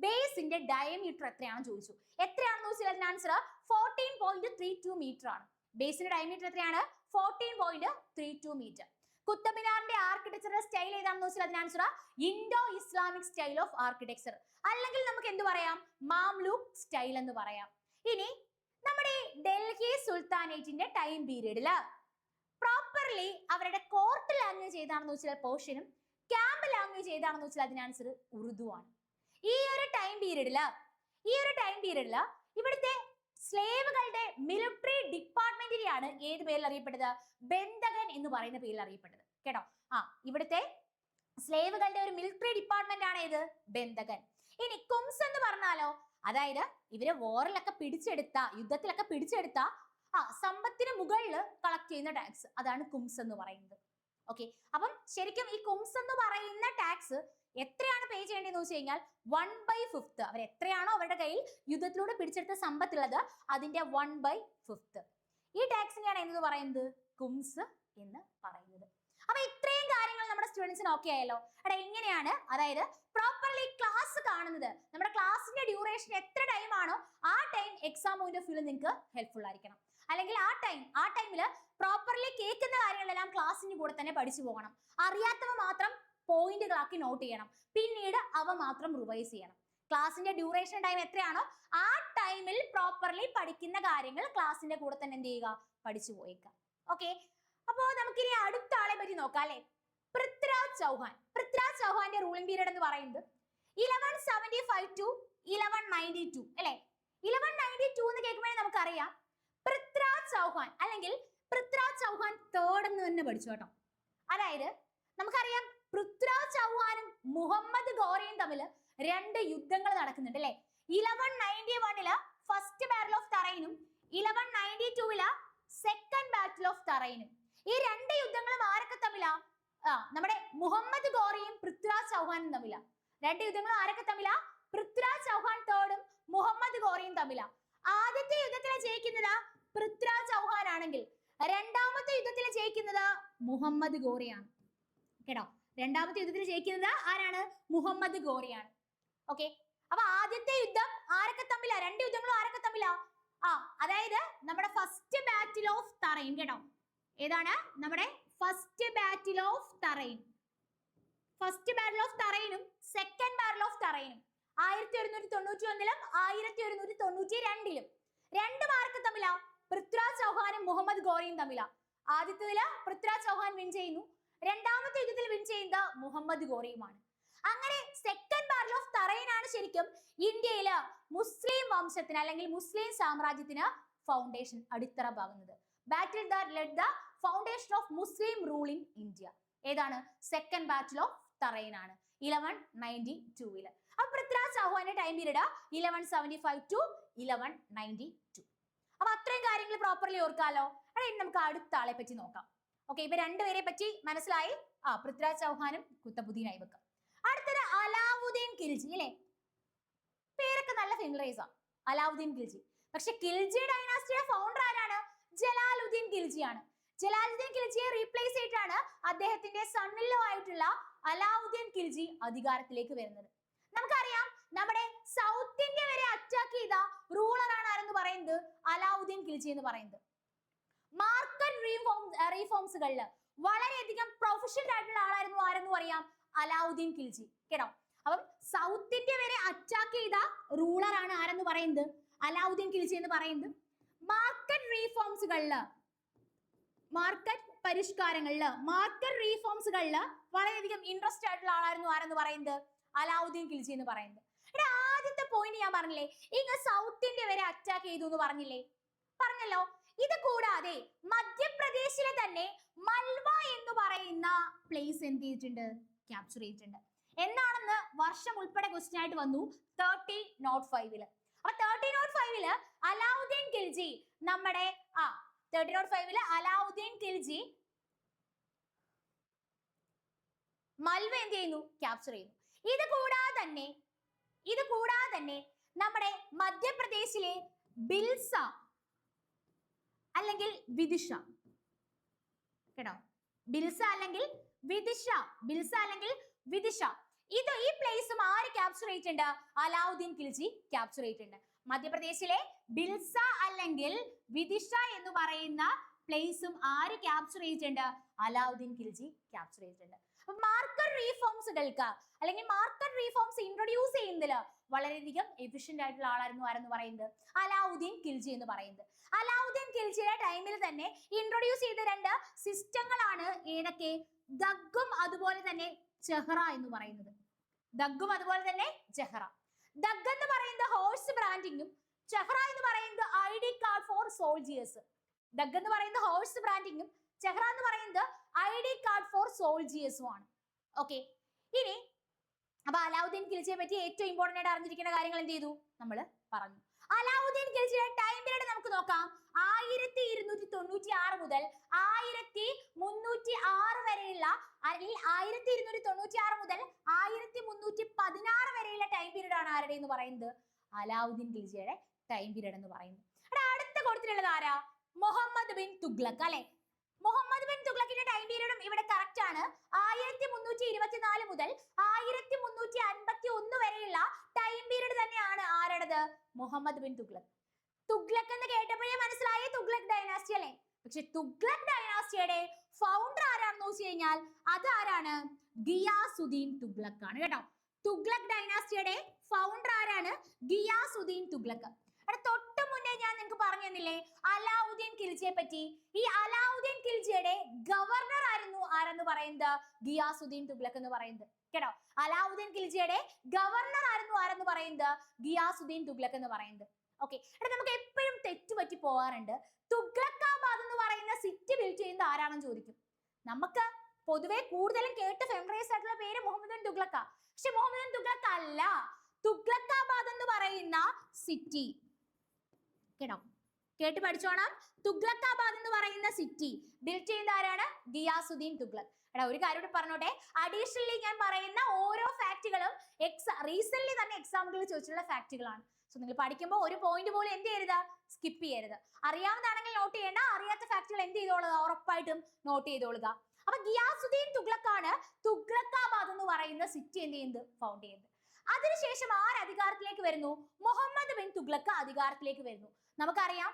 ബേസിന്റെ ഡയമീറ്റർ എത്രയാണെന്ന് ചോദിച്ചു. എത്രയാണെന്ന് ചോദിച്ചാൽ അതിന്റെ ആൻസർ 14.32 മീറ്റർ ആണ്. ബേസിന്റെ ഡയമീറ്റർ എത്രയാണ്? 14.32 മീറ്റർ. കുത്തബ് മിനാറിന്റെ ആർക്കിടെക്ചറൽ സ്റ്റൈൽ ഏതാണെന്ന് വെച്ചാൽ അതിന് answer Indo Islamic style of architecture, അല്ലെങ്കിൽ നമുക്ക് എന്ത് പറയാം? മാംലൂക്ക് സ്റ്റൈൽ എന്ന് പറയാം. ഇനി നമ്മുടെ ഡൽഹി സുൽത്താനേറ്റിന്റെ ടൈം പീരീഡില് പ്രോപ്പർലി അവരുടെ കോർട്ട് ലാംഗ്വേജ് ഏതാണെന്ന് വെച്ചാൽ പേർഷ്യനും, ക്യാമ്പ് ലാംഗ്വേജ് ഏതാണെന്ന് വെച്ചാൽ അതിന് ആൻസർ ഉറുദു ആണ്. ഈ ഒരു ടൈം പീരീഡില് ഇവിടുത്തെ സ്ലേവുകളുടെ മിലിറ്ററി ഡിപ്പാർട്ട്മെന്റിനെയാണ് ഏത് പേരിൽ അറിയപ്പെട്ടത്? ബന്ധകൻ എന്ന് പറയുന്ന പേരിൽ അറിയപ്പെട്ടത് കേട്ടോ. ഇവിടുത്തെ സ്ലേവുകളുടെ ഒരു മിലിറ്ററി ഡിപ്പാർട്ട്മെന്റ് ആണ് ഏത്? ബന്ധകൻ. ഇനി കുംസ് എന്ന് പറഞ്ഞാലോ, അതായത് ഇവര് വാറിലൊക്കെ പിടിച്ചെടുത്ത, യുദ്ധത്തിലൊക്കെ പിടിച്ചെടുത്ത സമ്പത്തിന് മുകളിൽ കളക്ട് ചെയ്യുന്ന ടാക്സ്, അതാണ് കുംസ് എന്ന് പറയുന്നത്. ഓക്കെ, അപ്പം ശരിക്കും ഈ കുംസ് എന്ന് പറയുന്ന ടാക്സ് എത്രയാണ് പേ ചെയ്യേണ്ടതെന്ന് വെച്ച് കഴിഞ്ഞാൽ 1/5. അവർ എത്രയാണോ അവരുടെ കയ്യിൽ യുദ്ധത്തിലൂടെ പിടിച്ചെടുത്ത സമ്പത്തുള്ളത് അതിന്റെ 1/5. ഈ ടാക്സിനെയാണ് എന്ന് പറയുന്നത് കുംസ് എന്ന് പറയുന്നത്. അപ്പൊ ഇത്രയും കാര്യങ്ങൾ നമ്മുടെ സ്റ്റുഡൻസിന് ഓക്കെ ആയല്ലോ. എടാ എങ്ങനെയാണ് അതായത് പ്രോപ്പർലി ക്ലാസ് കാണുന്നത്, നമ്മുടെ ക്ലാസ്സിന്റെ ഡ്യൂറേഷൻ എത്ര ടൈം ആണോ ആ time exam point of view നിങ്ങൾക്ക് ഹെൽപ്ഫുൾ ആയിരിക്കണം. അല്ലെങ്കിൽ ആ ടൈമിൽ പ്രോപ്പർലി കേൾക്കുന്ന കാര്യങ്ങളെല്ലാം ക്ലാസ്സിന്റെ കൂടെ തന്നെ പഠിച്ചു പോകണം. അറിയാത്തവ മാത്രം പോയിന്റുകളാക്കി നോട്ട് ചെയ്യണം, പിന്നീട് അവ മാത്രം റിവൈസ് ചെയ്യണം. ക്ലാസ്സിന്റെ ഡ്യൂറേഷൻ ടൈം എത്രയാണോ ആ ടൈമിൽ പ്രോപ്പർലി പഠിക്കുന്ന കാര്യങ്ങൾ ക്ലാസ്സിന്റെ കൂടെ തന്നെ എന്ത് ചെയ്യുക, പഠിച്ചു പോയേക്കുക. ഓക്കെ, അപ്പോ നമുക്കിനി അടുത്ത ആളെ പറ്റി നോക്കാം അല്ലെ. പൃഥ്വിരാജ് ചൗഹാൻ. പൃഥ്വിരാജ് ചൗഹാന്റെ റൂളിംഗ് പീരീഡ് എന്ന് പറയുന്നത് 1175 to 1192 അല്ലെ. 1192 എന്ന് കേൾക്കുമ്പോഴേ നമുക്കറിയാം പൃഥ്വിരാജ് ചൗഹാൻ അല്ലെങ്കിൽ പൃഥ്വിരാജ് ചൗഹാൻ തേർഡ് എന്ന് തന്നെ പഠിച്ചു കേട്ടോ. അതായത് നമുക്കറിയാം പൃഥ്വിരാജ് ചൗഹാനും മുഹമ്മദ് ഗോറിയും തമ്മിൽ 2 യുദ്ധങ്ങൾ നടക്കുന്നുണ്ട് അല്ലെ. 1191 ഫസ്റ്റ് ബാറ്റിൽ ഓഫ് തറൈനും 1192 സെക്കൻഡ് ബാറ്റിൽ ഓഫ് തറൈനും. ഈ 2 യുദ്ധങ്ങളും ആരൊക്കെ തമ്മിലാ? നമ്മുടെ മുഹമ്മദ് ഗോറിയും പൃഥ്വിരാജ് ചൗഹാനും തമ്മിലാ. 2 യുദ്ധങ്ങളും ആരൊക്കെ തമ്മിലാ? പൃഥ്വിരാജ് ചൗഹാൻ തേർഡും മുഹമ്മദ് ഗോറിയും തമ്മിലാ. ആദ്യത്തെ യുദ്ധത്തിൽ ജയിക്കുന്നത് പൃഥ്വിരാജ് ചൗഹാൻ ആണെങ്കിൽ രണ്ടാമത്തെ യുദ്ധത്തിൽ ജയിക്കുന്നത് മുഹമ്മദ് ഗോറിയാണ് കേട്ടോ. രണ്ടാമത്തെ യുദ്ധത്തിൽ ജയിക്കുന്നത് ആരാണ്? മുഹമ്മദ് ഗോറിയാണ്. ഓക്കെ, അപ്പൊ ആദ്യത്തെ യുദ്ധം ആരൊക്കെ തമ്മിലാ? 2 യുദ്ധങ്ങളും ആരൊക്കെ തമ്മിലാ? അതായത് നമ്മുടെ ഫസ്റ്റ് ബാറ്റിൽ ഓഫ് തറൈൻ കേട്ടോ. ഏതാണ്? നമ്മുടെ first battle of Tarain. First battle of തറൈനും സെക്കൻഡ് ബാറ്റിൽ ഓഫ് തറൈനും 1191 1192 2 മാർക്ക് തമ്മിലാ? പൃഥ്വിരാജ് ചൗഹാനും മുഹമ്മദ് ഗോറിയും തമ്മിലാ. ആദ്യത്തേതില് പൃഥ്വിരാജ് ചൗഹാൻ വിൻ ചെയ്യുന്നു, രണ്ടാമത്തെ യുദ്ധത്തിൽ വിൻ ചെയ്യുന്നത് മുഹമ്മദ് ഗോറിയുമാണ്. അങ്ങനെ സെക്കൻഡ് ബാറ്റിൽ ഓഫ് തറൈൻ ആണ് ശരിക്കും ഇന്ത്യയില് മുസ്ലിം വംശത്തിന് അല്ലെങ്കിൽ മുസ്ലിം സാമ്രാജ്യത്തിന് ഫൗണ്ടേഷൻ അടിത്തറ പാകുന്നത്. Battle that led the foundation of Muslim rule in India. ഏതാണ്? സെക്കൻഡ് ബാറ്റിൽ ഓഫ് തറൈൻ ആണ് 1192. അപ്പൊ പൃഥ്വിരാജ് ചൗഹാന്റെ ടൈം പീരീഡ് 1175 to 1192. അപ്പൊ അത്രയും കാര്യങ്ങൾ പ്രോപ്പർലി ഓർക്കാലോ. ഇനി നമുക്ക് അടുത്ത ആളെ പറ്റി നോക്കാം. ഓക്കെ, ഇപ്പൊ 2 പേരെ പറ്റി മനസ്സിലായി. പൃഥ്വിരാജ് ചൗഹാനും കുത്തബുദ്ദീൻ ഐബക്കും. അടുത്തത് അലാവുദ്ദീൻ ഖിൽജി അല്ലെ. പേരൊക്കെ നല്ല ഫെമിലറൈസ് ആ, അലാവുദ്ദീൻ ഖിൽജി. പക്ഷെ ഖിൽജി ഡൈനാസ്റ്റിയുടെ ഫൗണ്ടർ ആരാണ്? ജലാലുദ്ദീൻ ഖിൽജിയാണ്. ജലാലുദ്ദീൻ ഖിൽജിയെ റീപ്ലേസ് ചെയ്തിട്ടാണ് അദ്ദേഹത്തിന്റെ സണ്ണിലോ ആയിട്ടുള്ള അലാവുദ്ദീൻ ഖിൽജി അധികാരത്തിലേക്ക് വരുന്നത്. നമുക്കറിയാം നമ്മുടെ സൗത്ത് ഇന്ത്യ വരെ അറ്റാക്ക് ചെയ്ത റൂളർ ആണ് ആരെന്ന് പറയുന്നത്? അലാവുദ്ദീൻ ഖിൽജി എന്ന് പറയുന്നത്. മാർക്കറ്റ് റീഫോംസുകളിൽ വളരെയധികം പ്രൊഫഷണൽ ആയിട്ടുള്ള ആളായിരുന്നു ആരെന്ന് പറയാം? അലാവുദ്ദീൻ ഖിൽജി കേട്ടോ. അപ്പം സൗത്ത് ഇന്ത്യ വരെ അറ്റാക്ക് ചെയ്ത റൂളർ ആണ് ആരെന്ന് പറയുന്നത്? അലാവുദ്ദീൻ ഖിൽജി എന്ന് പറയുന്നത്. മാർക്കറ്റ് റീഫോംസുകളില്, മാർക്കറ്റ് പരിഷ്കാരങ്ങളില്, മാർക്കറ്റ് റീഫോംസുകളില് വളരെയധികം ഇൻട്രസ്റ്റ് ആയിട്ടുള്ള ആളായിരുന്നു ആരെന്ന് പറയുന്നത്? അലാവുദ്ദീൻ ഖിൽജി എന്ന് പറയുന്നത്. ആദ്യത്തെ പോയിന്റ് ഞാൻ പറഞ്ഞില്ലേ, ഇങ്ങ് സൗത്ത് ഇന്ത്യ വരെ അറ്റാക്ക് ചെയ്തു എന്ന് പറഞ്ഞല്ലോ. ഇത് കൂടാതെ മധ്യപ്രദേശിലെ തന്നെ മൽവ എന്ന് പറയുന്ന പ്ലേസ് എന്ത് ചെയ്തിട്ടുണ്ട്? ക്യാപ്ചർ ചെയ്തിട്ടുണ്ട്. എന്നാണെന്ന് വർഷം ഉൾപ്പെടെ ക്വസ്റ്റ്യൻ ആയിട്ട് വന്നു 1305. അപ്പൊ 1305 അലാവുദ്ദീൻ ഖിൽജി നമ്മുടെ 1305 അലാവുദ്ദീൻ ഖിൽജി മൽവ എന്ത് ചെയ്യുന്നു? ക്യാപ്ചർ ചെയ്യുന്നു. ഇത് കൂടാതെ തന്നെ നമ്മുടെ മധ്യപ്രദേശിലെ ബിൽസ അല്ലെങ്കിൽ വിദിഷ കേട്ടോ. ബിൽസ അല്ലെങ്കിൽ വിദിഷ ഇത് ഈ പ്ലേസും ആര് ക്യാപ്ചർ ചെയ്തിട്ടുണ്ട്? അലാവുദ്ദീൻ ഖിൽജി ക്യാപ്ചർ ചെയ്തിട്ടുണ്ട്. മധ്യപ്രദേശിലെ ബിൽസ അല്ലെങ്കിൽ വിദിഷ എന്ന് പറയുന്ന പ്ലേസും ആര് ക്യാപ്ചർ ചെയ്തിട്ടുണ്ട്? അലാവുദ്ദീൻ ഖിൽജി ക്യാപ്ചർ ചെയ്തിട്ടുണ്ട്. മാർക്കറ്റ് റീഫോംസുകൾക്ക് അല്ലെങ്കിൽ മാർക്കറ്റ് റീഫോംസ് ഇൻട്രൊഡ്യൂസ് ചെയ്യുന്നതില് വളരെയധികം എഫിഷ്യന്റ് ആയിട്ടുള്ള ആളായിരുന്നു ആരെന്ന് പറയുന്നത്? അലാവുദ്ദീൻ ഖിൽജി എന്ന് പറയുന്നത്. അലാവുദ്ദീൻ ഖിൽജിയുടെ ടൈമിൽ തന്നെ ഇൻട്രൊഡ്യൂസ് ചെയ്ത 2 സിസ്റ്റങ്ങളാണ് ഏതൊക്കെ? ദഗ്ഗും അതുപോലെ തന്നെ ചെഹ്റ എന്ന് പറയുന്നത്. ദഗ്ഗും അതുപോലെ തന്നെ ചെഹ്റ. ദഗ് എന്ന് പറയുന്നത് ഹോഴ്സ് ബ്രാൻഡിങ്ങും ചെഹ്റ എന്ന് പറയുന്നത് ID കാർഡ് ഫോർ സോൾജിയേഴ്സ്. ദഗ് എന്ന് പറയുന്നത് ഹോഴ്സ് ബ്രാൻഡിങ്ങും ചെഹ്റ എന്ന് പറയുന്നത് ID കാർഡ് ഫോർ സോൾജിയേഴ്സും ആണ്. ഓക്കെ, ഇനി അപ്പൊ അലാവുദ്ദീൻ ഖിൽജിയെ പറ്റി ഏറ്റവും ഇമ്പോർട്ടന്റ് ആയിട്ട് അറിഞ്ഞിരിക്കുന്ന കാര്യങ്ങൾ എന്ത് ചെയ്തു? നമ്മൾ പറഞ്ഞു. അലാവുദ്ദീൻ ഖിൽജിയുടെ ടൈം പീരീഡ് നമുക്ക് നോക്കാം. 1296 മുതൽ 1306 വരെയുള്ള അല്ലെങ്കിൽ 1296 മുതൽ 1316 വരെയുള്ള ടൈം പീരീഡ് ആണ് ആരുടെ എന്ന് പറയുന്നത്? അലാവുദ്ദീൻ ഖിൽജിയുടെ ടൈം പീരീഡ് എന്ന് പറയുന്നത്. അടുത്ത കൊടുത്തിട്ടുള്ളത് ആരാ? മുഹമ്മദ് ബിൻ തുഗ്ലക് അല്ലെ. മുഹമ്മദ് ബിൻ തുഗ്ലക്കിന്റെ ടൈം പീരീഡും ഇവിടെ കറക്റ്റ് ആണ്. 1324 മുതൽ 1351 വരെയുള്ള ടൈം പീരീഡ് തന്നെയാണ് ആരുടേത്? മുഹമ്മദ് ബിൻ തുഗ്ലക്. തുഗ്ലക് എന്ന് കേട്ടപ്പോഴേ മനസ്സിലായി തുഗ്ലക് ഡൈനാസ്റ്റി അല്ലേ? പക്ഷെ തുഗ്ലക് ഡൈനാസ്റ്റിയുടെ ഫൗണ്ടർ ആരാണെന്ന് വെച്ച് കഴിഞ്ഞാൽ അത് ആരാണ്? ഗിയാസുദ്ദീൻ തുഗ്ലക് ആണ് കേട്ടോ. തുഗ്ലക് ഡൈനാസ്റ്റിയുടെ ഫൗണ്ടർ ആരാണ്? ഗിയാസുദ്ദീൻ തുഗ്ലക്. തൊട്ട് മുന്നേ ഞാൻ നിങ്ങൾക്ക് പറഞ്ഞു തന്നില്ലേ അലാവുദ്ദീൻ ഖിൽജിയെ പറ്റി. ഈ അലാവുദ്ദീൻ ഖിൽജിയുടെ ഗവർണർ ആയിരുന്നു ആരെന്ന് പറയുന്നത്? ഗിയാസുദ്ദീൻ തുഗ്ലക് എന്ന് പറയുന്നത് കേട്ടോ. അലാവുദ്ദീൻ ഖിൽജിയുടെ ഗവർണർ ആയിരുന്നു ആരെന്ന് പറയുന്നത്? ഗിയാസുദ്ദീൻ തുഗ്ലക് എന്ന് പറയുന്നത്. ഓക്കെ, നമുക്ക് എപ്പോഴും തെറ്റുപറ്റി പോകാറുണ്ട്. തുഗ്ലക്കാബാദ് എന്ന് പറയുന്ന സിറ്റി ബിൽഡ് ചെയ്യുന്നത് ആരാണെന്ന് ചോദിക്കും. നമുക്ക് പൊതുവെ കൂടുതലും കേട്ട് ഫെമറൈസ് ആയിട്ടുള്ള പേര് മുഹമ്മദ് ബിൻ തുഗ്ലക്കാ. പക്ഷെ മുഹമ്മദ് ബിൻ തുഗ്ലക് അല്ല. തുഗ്ലക്കാബാദ് എന്ന് പറയുന്ന സിറ്റി കേട്ടോ, കേട്ട് പഠിച്ചോണം. തുഗ്ലക്കാബാദ് എന്ന് പറയുന്ന സിറ്റി ബിൽഡ് ചെയ്യുന്ന ആരാണ്? ഗിയാസുദ്ദീൻ തുഗ്ലക്. ഒരു കാര്യം കൂടി പറഞ്ഞോട്ടെ, അഡീഷണലി ഞാൻ പറയുന്ന ഓരോ ഫാക്ടുകളും റീസെന്റ് തന്നെ എക്സാമുകളിൽ ചോദിച്ചിട്ടുള്ള ഫാക്ടുകളാണ്. സോ നിങ്ങൾ പഠിക്കുമ്പോൾ ഒരു പോയിന്റ് പോലും എന്ത് ചെയ്യരുത്? സ്കിപ്പ് ചെയ്യരുത്. അറിയാവുന്നതാണെങ്കിൽ നോട്ട് ചെയ്യേണ്ട, അറിയാത്ത ഫാക്ടുകൾ എന്ത് ചെയ്തോളുക? ഉറപ്പായിട്ടും നോട്ട് ചെയ്തോളുക. അപ്പൊ ഗിയാസുദ്ദീൻ തുഗ്ലക് ആണ് തുഗ്ലക്കാബാദ് എന്ന് പറയുന്ന സിറ്റി എന്ത് ചെയ്യുന്നത്? ഫൗണ്ട് ചെയ്യുന്നത്. അതിനുശേഷം ആര് അധികാരത്തിലേക്ക് വരുന്നു? മുഹമ്മദ് ബിൻ തുഗ്ലക് അധികാരത്തിലേക്ക് വരുന്നു. നമുക്കറിയാം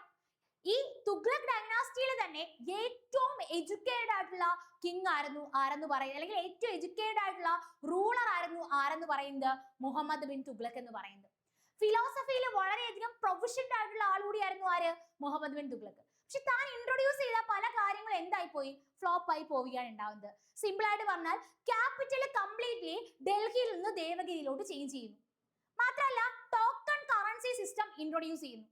ഈ തുഗ്ലക് ഡൈനാസ്റ്റിയിൽ തന്നെ ഏറ്റവും എഡ്യൂക്കേറ്റഡ് ആയിട്ടുള്ള കിങ് ആരെന്ന് പറയുന്നത്, അല്ലെങ്കിൽ ഏറ്റവും എഡ്യൂക്കേറ്റഡ് ആയിട്ടുള്ള റൂളർ ആരെന്ന് പറയുന്നത്? മുഹമ്മദ് ബിൻ തുഗ്ലക് എന്ന് പറയുന്നത്. ഫിലോസഫിയിൽ വളരെയധികം പ്രൊഫഷണൽ ആയിട്ടുള്ള ആൾ കൂടിയായിരുന്നു ആര്? മുഹമ്മദ് ബിൻ തുഗ്ലക്. പക്ഷെ താൻ ഇൻട്രൊഡ്യൂസ് ചെയ്ത പല കാര്യങ്ങളും എന്തായി പോയി? ഫ്ലോപ്പ് ആയി പോവുകയാണ് ഉണ്ടാവുന്നത്. സിമ്പിൾ ആയിട്ട് പറഞ്ഞാൽ ക്യാപിറ്റൽ കംപ്ലീറ്റ്ലി ഡൽഹിയിൽ നിന്ന് ദേവഗിരിയിലോട്ട് ചേഞ്ച് ചെയ്യുന്നു. മാത്രമല്ല ടോക്കൺ കറൻസി സിസ്റ്റം ഇൻട്രൊഡ്യൂസ് ചെയ്യുന്നു.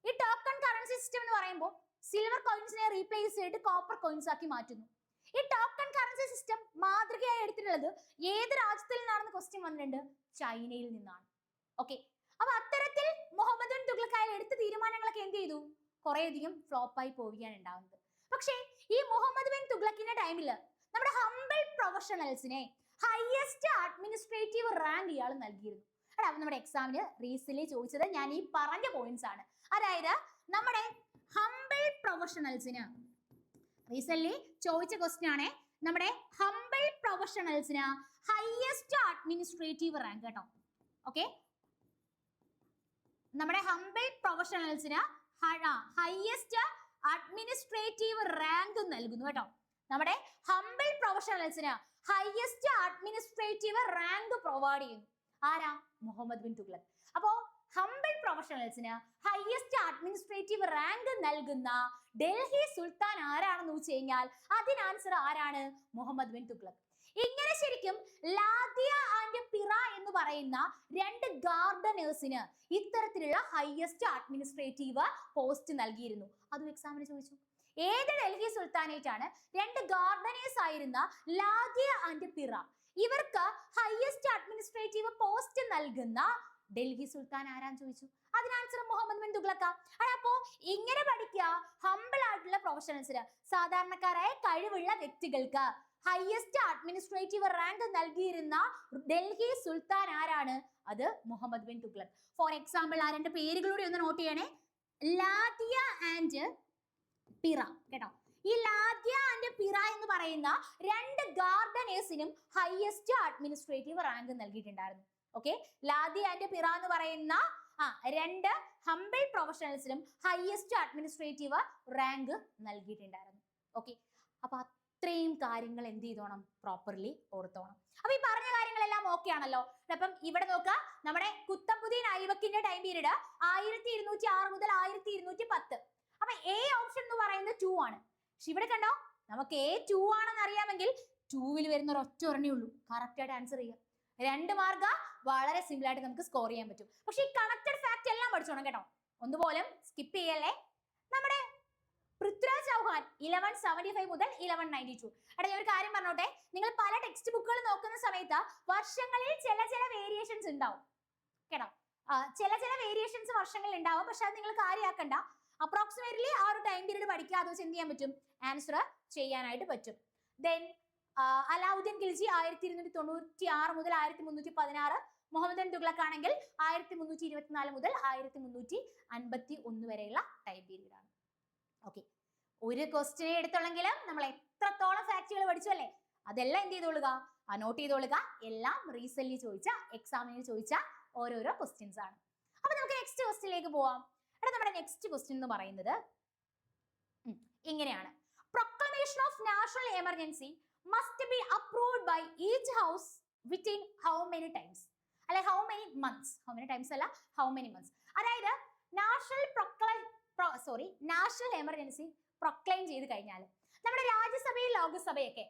ഈ ടോക്കൺ കറൻസി സിസ്റ്റം എന്ന് പറയുമ്പോൾ സിൽവർ കോയിൻസിനെ റീപ്ലേസ് ചെയ്തിട്ട് കോപ്പർ കോയിൻസ് ആക്കി മാറ്റുന്നു. ഈ ടോക്കൺ കറൻസി സിസ്റ്റം മാതൃകയായി എടുത്തിട്ടുള്ളത് ഏത് രാജ്യത്തിൽ നിന്നാണെന്ന് ക്വസ്റ്റ്യൻ വന്നിട്ടുണ്ട്? ചൈനയിൽ നിന്നാണ്. ഓക്കെ, അപ്പൊ അത്തരത്തിൽ മുഹമ്മദ് ബിൻ തുഗ്ലക് എടുത്ത തീരുമാനങ്ങളൊക്കെ എന്ത് ചെയ്തു? കുറേയധികം ഫ്ലോപ്പ് ആയി പോവുകയാണ് ഉണ്ടാവുന്നത്. പക്ഷേ ഈ മുഹമ്മദ് ബിൻ തുഗ്ലക്കിന്റെ ടൈമിൽ നമ്മുടെ ഹംബിൾ പ്രൊഫഷണൽസിനെ ഹയസ്റ്റ് അഡ്മിനിസ്ട്രേറ്റീവ് റാങ്ക് ഇയാൾ നൽകിയിരുന്നു. നമ്മുടെ എക്സാമിന് റീസെന്റ് ചോദിച്ചത് ഞാൻ ഈ പറഞ്ഞ പോയിന്റ്സ് ആണ്. അതായത് നമ്മുടെ ഹംബിൾ പ്രൊഫഷണൽസിന് റീസെന്റ് ചോദിച്ച ക്വസ്റ്റ്യൻ ആണ്. നമ്മുടെ ഹംബിൾ പ്രൊഫഷണൽസിന് ഹയസ്റ്റ് അഡ്മിനിസ്ട്രേറ്റീവ് റാങ്ക് കേട്ടോ. ഓക്കെ, നമ്മുടെ ഹംബിൾ പ്രൊഫഷണൽസിന് ഹയസ്റ്റ് അഡ്മിനിസ്ട്രേറ്റീവ് റാങ്ക് നൽകുന്നു കേട്ടോ. നമ്മുടെ ഹംബിൾ പ്രൊഫഷണൽസിന് ഹയസ്റ്റ് അഡ്മിനിസ്ട്രേറ്റീവ് റാങ്ക് പ്രൊവൈഡ് ചെയ്യുന്നു ആരാ? മുഹമ്മദ് ബിൻ തുഗ്ലക്. അപ്പോ ഹംബിൾ പ്രൊഫഷണൽസിന് ഹയസ്റ്റ് അഡ്മിനിസ്ട്രേറ്റീവ് റാങ്ക് നൽകുന്ന ഡൽഹി സുൽത്താൻ ആരാണെന്ന് വെച്ച് കഴിഞ്ഞാൽ അതിന് ആൻസർ ആരാണ്? മുഹമ്മദ് ബിൻ തുഗ്ലക്. ഇങ്ങനെ ശരിക്കും ലാദിയ ആൻഡ് പിറ എന്ന് പറയുന്ന രണ്ട് ഗാർഡനേഴ്സിന് ഇത്തരത്തിലുള്ള ഹയസ്റ്റ് അഡ്മിനിസ്ട്രേറ്റീവ് പോസ്റ്റ് നൽകിയിരുന്നു. അതും എക്സാമിന് ചോദിച്ചു. ഏത് ഡൽഹി സുൽത്താനേറ്റ് ആണ് രണ്ട് ഗാർഡനേഴ്സ് ആയിരുന്ന ലാദിയ ആൻഡ് പിറ ഇവർക്ക് ഹയസ്റ്റ് അഡ്മിനിസ്ട്രേറ്റീവ് പോസ്റ്റ് നൽകുന്ന ഡൽഹി സുൽത്താൻ ആരാന്ന് ചോദിച്ചു. അതിന് ആൻസർ മുഹമ്മദ് ബിൻ തുഗ്ലക്ക. അപ്പോ ഇങ്ങനെ പഠിക്കുക, ഹംബിൾ ആയിട്ടുള്ള പ്രൊഫഷണൽസിന്, സാധാരണക്കാരായ കഴിവുള്ള വ്യക്തികൾക്ക് ഹയസ്റ്റ് അഡ്മിനിസ്ട്രേറ്റീവ് റാങ്ക് നൽകിയിരുന്ന ഡൽഹി സുൽത്താൻ ആരാണ്? അത് മുഹമ്മദ് ബിൻ തുഗ്ലക്. ഫോർ എക്സാമ്പിൾ ആ രണ്ട് പേരുകളൂടെ ഒന്ന് നോട്ട് ചെയ്യണേ, ലാദിയ ആൻഡ് പിറ കേട്ടോ. ഈ ലാദിയ ആൻഡ് പിറ എന്ന് പറയുന്ന രണ്ട് ഗാർഡനേഴ്സിനും ഹയസ്റ്റ് അഡ്മിനിസ്ട്രേറ്റീവ് റാങ്ക് നൽകിയിട്ടുണ്ടായിരുന്നു. ഓക്കെ, ലാദിയ ആൻഡ് പിറ എന്ന് പറയുന്ന രണ്ട് ഹംബിൾ പ്രൊഫഷണൽസിനും ഹയസ്റ്റ് അഡ്മിനിസ്ട്രേറ്റീവ് റാങ്ക് നൽകിയിട്ടുണ്ടായിരുന്നു. ഓക്കെ, അപ്പൊ ഇത്രയും കാര്യങ്ങൾ എന്ത് ചെയ്തോണം? പ്രോപ്പർലി ഓർത്തോണം. അപ്പൊ ഈ പറഞ്ഞ കാര്യങ്ങളെല്ലാം ഓക്കെ ആണല്ലോ. അപ്പം ഇവിടെ നോക്കുക, നമ്മുടെ കുത്തബുദ്ദീൻ ഐബക്കിന്റെ ടൈം പീരീഡ് 1206 മുതൽ 1210. അപ്പൊ എ ഓപ്ഷൻ എന്ന് പറയുന്നത് 2 ആണ്. പക്ഷെ ഇവിടെ കണ്ടോ, നമുക്ക് A 2 ആണെന്ന് അറിയാമെങ്കിൽ 2-ൽ വരുന്ന ഒരൊറ്റ ഒരെണ്ണേ ഉള്ളൂ കറക്റ്റ് ആയിട്ട് ആൻസർ ചെയ്യുക. 2 മാർക്ക് വളരെ സിമ്പിൾ ആയിട്ട് നമുക്ക് സ്കോർ ചെയ്യാൻ പറ്റും. പക്ഷെ ഈ കണക്റ്റഡ് ഫാക്ട് എല്ലാം പഠിച്ചോണം കേട്ടോ, ഒന്നുപോലും സ്കിപ്പ് ചെയ്യല്ലേ. നമ്മുടെ പൃഥ്വിരാജ് ചൗഹാൻ 1175 മുതൽ 1192. ഞാൻ ഒരു കാര്യം പറഞ്ഞോട്ടെ, നിങ്ങൾ പല ടെക്സ്റ്റ് ബുക്കുകൾ നോക്കുന്ന സമയത്ത് വർഷങ്ങളിൽ ചില വേരിയേഷൻസ് ഉണ്ടാവും കേട്ടോ. ചില വേരിയേഷൻസ് വർഷങ്ങളിൽ ഉണ്ടാവും. പക്ഷെ അത് നിങ്ങൾ കാര്യമാക്കണ്ട. അപ്രോക്സിമേറ്റ്ലി ആ ഒരു ടൈം പീരീഡ് പഠിക്കുക, അത് വെച്ച് എന്ത് ചെയ്യാൻ പറ്റും? ആൻസർ ചെയ്യാനായിട്ട് പറ്റും. ദെൻ അലാവുദ്ദീൻ ഖിൽജി 1296 മുതൽ 1316. മുഹമ്മദ് ബിൻ തുഗ്ലക് ആണെങ്കിൽ 1324 മുതൽ 1351 വരെയുള്ള ടൈം പീരീഡ് ആണ്. ഓക്കെ, ഒരു ക്വസ്റ്റ്യനെ എടുത്തുള്ളെങ്കിലും നമ്മൾ എത്രത്തോളം ഫാക്ടുകൾ പഠിച്ചു അല്ലേ? അതെല്ലാം എന്ത് ചെയ്തോളുക, നോട്ട് ചെയ്തോളുക. എല്ലാം റീസെന്റ് ചോദിച്ച എക്സാമിന് ചോദിച്ച ഓരോരോ ക്വസ്റ്റ്യൻസ് ആണ്. അപ്പൊ നമുക്ക് നെക്സ്റ്റ് ക്വസ്റ്റ്യനിലേക്ക് പോവാം. ഇവിടെ നമ്മുടെ നെക്സ്റ്റ് ക്വസ്റ്റ്യൻ എന്ന് പറയുന്നത് ഇങ്ങനെയാണ്. Proclamation of national emergency must be approved by each house within how many times, അല്ലെ how many months, how many times അല്ല, ഹൗ മെനി മന്ത്സ്. അതായത് നാഷണൽ എമർജൻസി പ്രൊക്ലെയിം ചെയ്ത് കഴിഞ്ഞാൽ നമ്മുടെ രാജ്യസഭയും ലോകസഭയൊക്കെ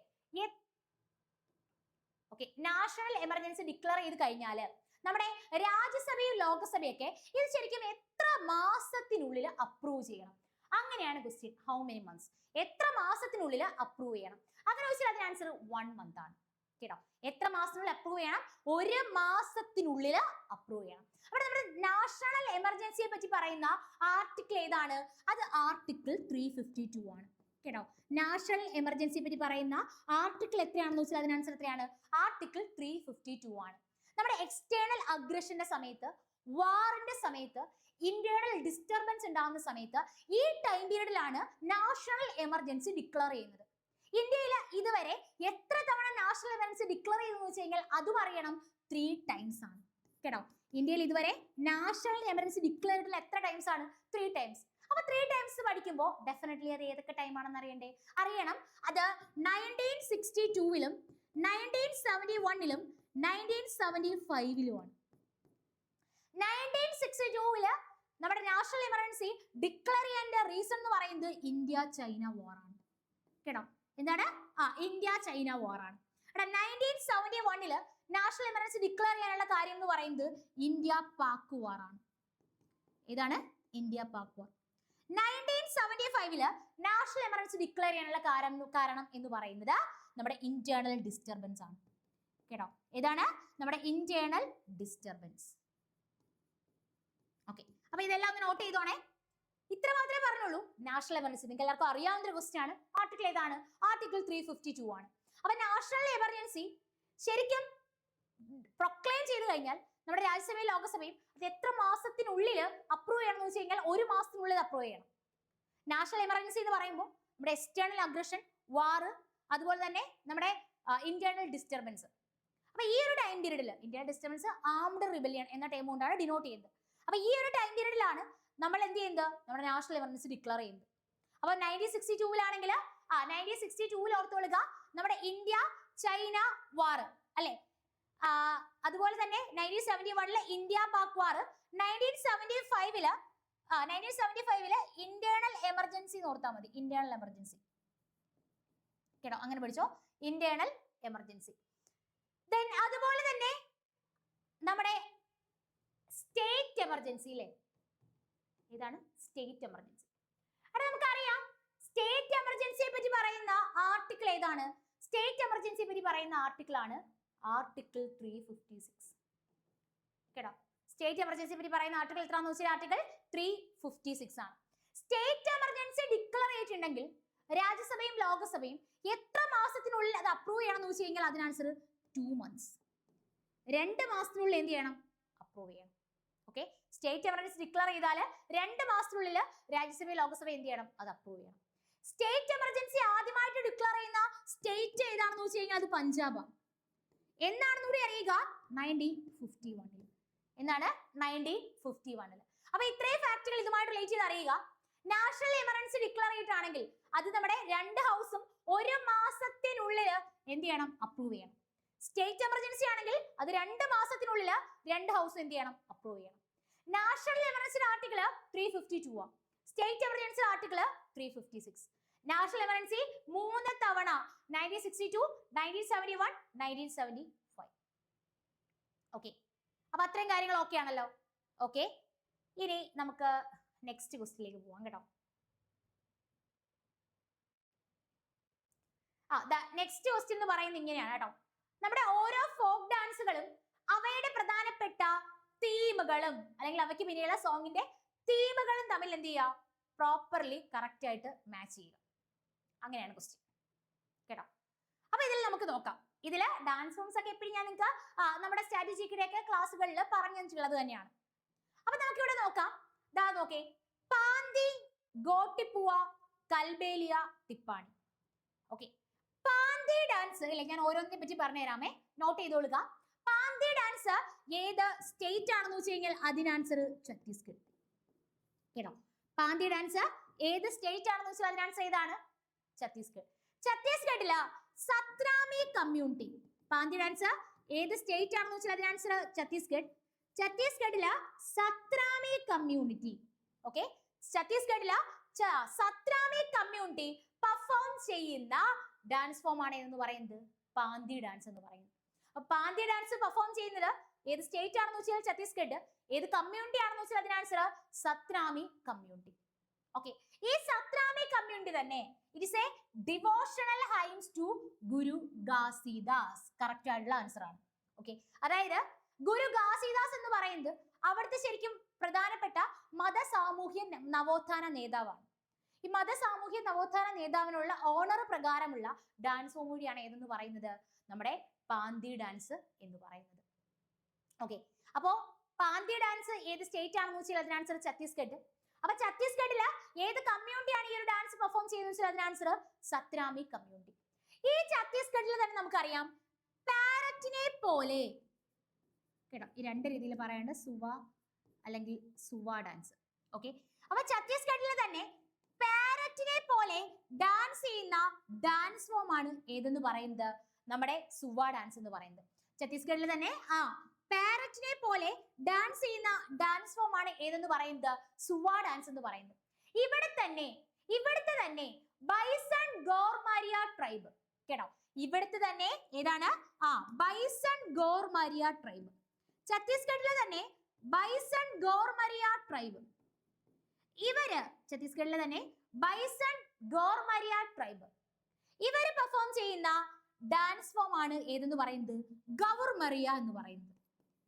നാഷണൽ എമർജൻസി ഡിക്ലെയർ ചെയ്ത് കഴിഞ്ഞാൽ നമ്മുടെ രാജ്യസഭയും ലോകസഭയൊക്കെ ഇത് ശരിക്കും എത്ര മാസത്തിനുള്ളിൽ അപ്രൂവ് ചെയ്യണം? അങ്ങനെയാണ് ക്വസ്റ്റ്യൻ. ഹൗ മെനി മന്ത്സ്, എത്ര മാസത്തിനുള്ളിൽ അപ്രൂവ് ചെയ്യണം? അങ്ങനെ ചോദിച്ചാൽ അതിന് ആൻസർ 1 month ആണ്. കേട്ടോ, എത്ര മാസത്തിനുള്ളിൽ അപ്രൂവ് ചെയ്യണം? 1 മാസത്തിനുള്ളിൽ അപ്രൂവ് ചെയ്യണം. അവിടെ നമ്മുടെ നാഷണൽ എമർജൻസിയെ പറ്റി പറയുന്ന ആർട്ടിക്കിൾ ഏതാണ്? അത് ആർട്ടിക്കിൾ 352 ആണ്. കേട്ടോ, നാഷണൽ എമർജൻസിയെ പറ്റി പറയുന്ന ആർട്ടിക്കിൾ എത്രയാണെന്ന് വെച്ചാൽ അതിന് ആൻസർ എത്രയാണ്? ആർട്ടിക്കിൾ 352 ആണ്. നമ്മുടെ എക്സ്റ്റേണൽ അഗ്രഷന്റെ സമയത്ത്, വാറിന്റെ സമയത്ത്, ഇന്റേണൽ ഡിസ്റ്റർബൻസ് ഉണ്ടാകുന്ന സമയത്ത് ഈ ടൈം പീരീഡിലാണ് നാഷണൽ എമർജൻസി ഡിക്ലെയർ ചെയ്യുന്നത്. ഇന്ത്യയിൽ ഇതുവരെ എത്ര തവണ നാഷണൽ എമർജൻസി ഡിക്ലെയർ ചെയ്തെന്ന് വെച്ച് കഴിഞ്ഞാൽ അതും അറിയണം, 3 times ആണ്. കേട്ടോ, ഇന്ത്യയിൽ ഇതുവരെ നാഷണൽ എമർജൻസി ഡിക്ലെയർ ചെയ്തിട്ടുള്ള എത്ര ടൈംസ് ആണ്? 3 times. അപ്പൊ 3 times പഠിക്കുമ്പോൾ ഡെഫിനറ്റ്ലി അത് ഏതൊക്കെ ടൈം ആണെന്ന് അറിയണം. അത് 1962-ലും 1971-ലും 1975-ലുമാണ്. 1962-ല് നമ്മുടെ നാഷണൽ എമർജൻസി ഡിക്ലെയർ ചെയ്യാൻ റീസൺ എന്ന് പറയുന്നത് ഇന്ത്യ ചൈന വാർ ആണ്. കേട്ടോ, എന്താണ്? ഇന്ത്യ ചൈന വാർ ആണ്. 1971-ല് നാഷണൽ എമർജൻസി ഡിക്ലെയർ ചെയ്യാനുള്ള കാര്യം എന്ന് പറയുന്നത് ഇന്ത്യ പാക് വാർ ആണ്. ഇതാണ് ഇന്ത്യ പാക് വാർ. 1975-ല് നാഷണൽ എമർജൻസി ഡിക്ലെയർ ചെയ്യാനുള്ള കാരണം എന്ന് പറയുന്നത് നമ്മുടെ ഇന്റേണൽ ഡിസ്റ്റർബൻസ് ആണ്. കേട്ടോ, ഏതാണ്? നമ്മുടെ ഇന്റേണൽ ഡിസ്റ്റർബൻസ്. ഓക്കെ, അപ്പൊ ഇതെല്ലാം ഒന്ന് നോട്ട് ചെയ്തോണേ. ഇത്ര മാത്രമേ പറഞ്ഞുള്ളൂ നാഷണൽ എമർജൻസി. നിങ്ങൾക്ക് എല്ലാവർക്കും അറിയാവുന്ന ഒരു ക്വസ്റ്റ്യൻ ആണ്. ആർട്ടിക്കിൾ ഏതാണ്? ആർട്ടിക്കിൾ 352 ആണ്. അപ്പൊ നാഷണൽ എമർജൻസി ശരിക്കും പ്രൊക്ലെയിം ചെയ്ത് കഴിഞ്ഞാൽ നമ്മുടെ രാജ്യസഭയും ലോകസഭയും അത് എത്ര മാസത്തിനുള്ളിൽ അപ്രൂവ് ചെയ്യണം എന്ന് വെച്ച് കഴിഞ്ഞാൽ 1 മാസത്തിനുള്ളിൽ അപ്രൂവ് ചെയ്യണം. നാഷണൽ എമർജൻസി എന്ന് പറയുമ്പോൾ നമ്മുടെ എക്സ്റ്റേണൽ അഗ്രഷൻ, വാർ, അതുപോലെ തന്നെ നമ്മുടെ ഇന്റേണൽ ഡിസ്റ്റർബൻസ്. അപ്പൊ ഈ ഒരു ടൈം പീരീഡിൽ ഇന്റേണൽ ഡിസ്റ്റർബൻസ് ആംഡ് റിബലിയൻ എന്ന ടൈം കൊണ്ടാണ് ഡിനോട്ട് ചെയ്യുന്നത്. അപ്പൊ ഈ ഒരു ടൈം പീരീഡിലാണ് നമ്മൾ എന്ത് ചെയ്യുന്നത്? നമ്മുടെ നാഷണൽ എമർജൻസി ഡിക്ലെയർ ചെയ്യുന്നത്. അപ്പൊ 1962-ലാണെങ്കിൽ 1962-ൽ ഓർത്തോളുക നമ്മുടെ ഇന്ത്യ ചൈന വാർ അല്ലെ. അതുപോലെ തന്നെ 1971-ല് ഇന്ത്യ പാക് വാർ. 1975-ല് ഇന്റേണൽ എമർജൻസി ഓർത്താൽ മതി. Internal emergency. കേട്ടോ, അങ്ങനെ പഠിച്ചോ, ഇന്റേണൽ എമർജൻസി. അതുപോലെ തന്നെ നമ്മുടെ സ്റ്റേറ്റ് എമർജൻസി അല്ലേ. ഇതാണ് സ്റ്റേറ്റ് എമർജൻസി. അവിടെ നമുക്കറിയാം സ്റ്റേറ്റ് എമർജൻസിയെ പറ്റി പറയുന്ന ആർട്ടിക്കിൾ ഏതാണ്? സ്റ്റേറ്റ് എമർജൻസിയെ പറ്റി പറയുന്ന ആർട്ടിക്കിൾ ആണ് ആർട്ടിക്കിൾ 356. കേട്ടോ, സ്റ്റേറ്റ് എമർജൻസിയെ പറ്റി പറയുന്ന ആർട്ടിക്കിൾ എത്രയാണെന്ന് വെച്ചാൽ ആർട്ടിക്കിൾ 356 ആണ്. സ്റ്റേറ്റ് എമർജൻസി ഡിക്ലെയർ ചെയ്തിട്ടുണ്ടെങ്കിൽ രാജ്യസഭയും ലോകസഭയും എത്ര മാസത്തിനുള്ളിൽ അത് അപ്രൂവ് ചെയ്യണം എന്ന് വെച്ച് കഴിഞ്ഞാൽ അതിന് ആൻസർ 2 months. 2 മാസത്തിനുള്ളിൽ എന്ത് ചെയ്യണം? അപ്രൂവ് ചെയ്യണം. ഓക്കെ, സ്റ്റേറ്റ് എമർജൻസി ഡിക്ലെയർ ചെയ്താൽ 2 മാസത്തിനുള്ളിൽ രാജ്യസഭയും ലോകസഭയും എന്ത് ചെയ്യണം? അത് അപ്രൂവ് ചെയ്യണം. സ്റ്റേറ്റ് എമർജൻസി ആദ്യമായിട്ട് ഡിക്ലെയർ ചെയ്യുന്ന സ്റ്റേറ്റ് ഏതാണെന്ന് വെച്ച് കഴിഞ്ഞാൽ അത് പഞ്ചാബാണ്. എന്നാണെന്ന് കൂടി അറിയുക, 1951-ൽ. എന്നാണ്? 1951-ൽ. അപ്പൊ ഇത്രയും ഫാക്ടുകൾ ഇതുമായിട്ട് റിലേറ്റ് ചെയ്ത് അറിയുക. നാഷണൽ എമർജൻസി ഡിക്ലെയർ ചെയ്തിട്ടാണെങ്കിൽ അത് നമ്മുടെ 2 ഹൗസും 1 മാസത്തിനുള്ളിൽ എന്ത് ചെയ്യണം? അപ്രൂവ് ചെയ്യണം. സ്റ്റേറ്റ് എമർജൻസി ആണെങ്കിൽ അത് 2 മാസത്തിനുള്ളിൽ 2 ഹൗസും എന്ത് ചെയ്യണം? അപ്രൂവ് ചെയ്യണം. നാഷണൽ എമർജൻസി ആർട്ടിക്കിൾ 352 ആണ്. State emergency article 356. National emergency 3 തവണ 1962, 1971, 1975. ഓക്കെ, അപ്പൊ അത്രയും കാര്യങ്ങൾ ഓക്കെ ആണല്ലോ. ഓക്കെ, ഇനി നമുക്ക് നെക്സ്റ്റ് ക്വസ്റ്റ്യനിലേക്ക് പോവാം. കേട്ടോ, നെക്സ്റ്റ് ക്വസ്റ്റ്യൻ എന്ന് പറയുന്നത് ഇങ്ങനെയാണ്. കേട്ടോ, നമ്മുടെ ഓരോ ഫോക്ക് ഡാൻസുകളും അവയുടെ പ്രധാനപ്പെട്ട തീമുകളും അല്ലെങ്കിൽ അവയ്ക്ക് പിന്നിലുള്ള സോങ്ങിന്റെ തീമുകളും തമ്മിൽ എന്ത് ചെയ്യുക? പ്രോപ്പർലി കറക്റ്റ് ആയിട്ട് മാച്ച് ചെയ്യുക. അങ്ങനെയാണ് ക്വസ്റ്റ്യൻ. കേട്ടോ, അപ്പൊ ഇതിൽ നമുക്ക് നോക്കാം. ഇതില് ഡാൻസ് ഫോംസ് ഒക്കെ എപ്പോഴും ഞാൻ നിങ്ങൾക്ക് നമ്മുടെ സ്ട്രാറ്റജിയുടെ ഒക്കെ ക്ലാസ്സുകളിൽ പറഞ്ഞു തന്നിട്ടുള്ളത് തന്നെയാണ്. അപ്പൊ നമുക്ക് ഇവിടെ നോക്കാം. ദാ നോക്കേ, പാന്തി, ഗോട്ടിപ്പുവ, കൽബേലിയ തിപ്പാണി. ഓക്കെ, പാന്തി ഡാൻസ് അല്ലെ, ഞാൻ ഓരോന്നിനെ പറ്റി പറഞ്ഞു തരാമേ, നോട്ട് ചെയ്തോളുക. പാന്തി ഡാൻസ് ഏത് സ്റ്റേറ്റ് ആണെന്ന് വെച്ച് കഴിഞ്ഞാൽ അതിന് ആൻസർ ഛത്തീസ്ഗഡ്. കേട്ടോ, പാന്തി ഡാൻസ് ഏത് സ്റ്റേറ്റ് ആണെന്ന് വെച്ചാൽ അതിന് ആൻസർ ഏതാണ്? ഛത്തീസ്ഗഡ്. ഛത്തീസ്ഗഡില് സത്രാമി കമ്മ്യൂണിറ്റി. പാന്തി ഡാൻസ് ഏത് സ്റ്റേറ്റ് ആണെന്ന് വെച്ചാൽ അതിന് ആൻസർ ഛത്തീസ്ഗഡ്. ഛത്തീസ്ഗഡില് സത്രാമി കമ്മ്യൂണിറ്റി. ഓക്കെ, ഛത്തീസ്ഗഡില് സത്രാമി കമ്മ്യൂണിറ്റി പെർഫോം ചെയ്യുന്ന ഡാൻസ് ഫോം ആണ് എന്ന് പറയുന്നത് പാന്തി ഡാൻസ് എന്ന് പറയുന്നത്. അപ്പൊ പാന്തി ഡാൻസ് പെർഫോം ചെയ്യുന്നത് ഏത് സ്റ്റേറ്റ് ആണെന്ന് വെച്ചാൽ ഛത്തീസ്ഗഡ്, ഏത് കമ്മ്യൂണിറ്റി ആണെന്ന് വെച്ചാൽ അതിന് ആൻസർ സത്രാമി കമ്മ്യൂണിറ്റി. ഓക്കെ, ഈ സത്രാമി കമ്മ്യൂണിറ്റി തന്നെ it is a devotional hymns to Guru Ghasidas. Correct ആയിട്ടുള്ള ആൻസർ ആണ്. ഓക്കെ, അതായത് ഗുരു ഘാസിദാസ് എന്ന് പറയുന്നത് അവിടുത്തെ ശരിക്കും പ്രധാനപ്പെട്ട മതസാമൂഹ്യ നവോത്ഥാന നേതാവാണ്. ഈ മതസാമൂഹ്യ നവോത്ഥാന നേതാവിനുള്ള ഓണർ പ്രകാരമുള്ള ഡാൻസ് ഫോം കൂടിയാണ് ഏതെന്ന് പറയുന്നത് നമ്മുടെ പാന്തി ഡാൻസ് എന്ന് പറയുന്നത്. ഓക്കെ, അപ്പോ പാന്തി ഡാൻസ് ഏത് സ്റ്റേറ്റ് ആണെന്ന് വെച്ചാൽ അതിന് ആൻസർ ഛത്തീസ്ഗഡ്. അപ്പൊ ഛത്തീസ്ഗഡില് ഏത് കമ്മ്യൂണിറ്റിയാണ് ഈ ഒരു ഡാൻസ് പെർഫോം ചെയ്യുന്നത് വെച്ചാൽ അതിന് ആൻസർ സത്രാമി കമ്മ്യൂണിറ്റി. ഈ ഛത്തീസ്ഗഡിൽ തന്നെ നമുക്കറിയാം പാരറ്റിനെ പോലെ, കേട്ടോ, ഈ രണ്ട് രീതിയിൽ പറയാണ്ട് സുവ അല്ലെങ്കിൽ സുവ ഡാൻസ്. ഓക്കെ, അപ്പൊ ഛത്തീസ്ഗഡിൽ തന്നെ പാരറ്റിനെ പോലെ ഡാൻസ് ചെയ്യുന്ന ഡാൻസ് ഫോം ആണ് ഏതെന്ന് പറയുന്നത് നമ്മുടെ സുവ ഡാൻസ് എന്ന് പറയുന്നത്. ഛത്തീസ്ഗഡിൽ തന്നെ പാരറ്റിനെ പോലെ ഡാൻസ് ചെയ്യുന്ന ഡാൻസ് ഫോം ആണ് ഏതെന്ന് പറയുന്നത് സുവ ഡാൻസ് എന്ന് പറയുന്നത്. ഇവിടുത്തെ തന്നെ ബൈസൺ ഗോർമാരിയ ട്രൈബ്. കേട്ടോ, ഇവിടുത്തെ തന്നെ ഏതാണ്? Bison Gormaria tribe. ഛത്തീസ്ഗഡിലെ തന്നെ ബൈസൺ ഗോർമാരിയ ട്രൈബ്. ഛത്തീസ്ഗഡിലെ തന്നെ ബൈസൺ ഗോർമാരിയ ട്രൈബ് ഇവര് പെർഫോം ചെയ്യുന്ന ഡാൻസ് ഫോം ആണ് ഏതെന്ന് പറയുന്നത് ഗൗർമറിയ എന്ന് പറയുന്നത്.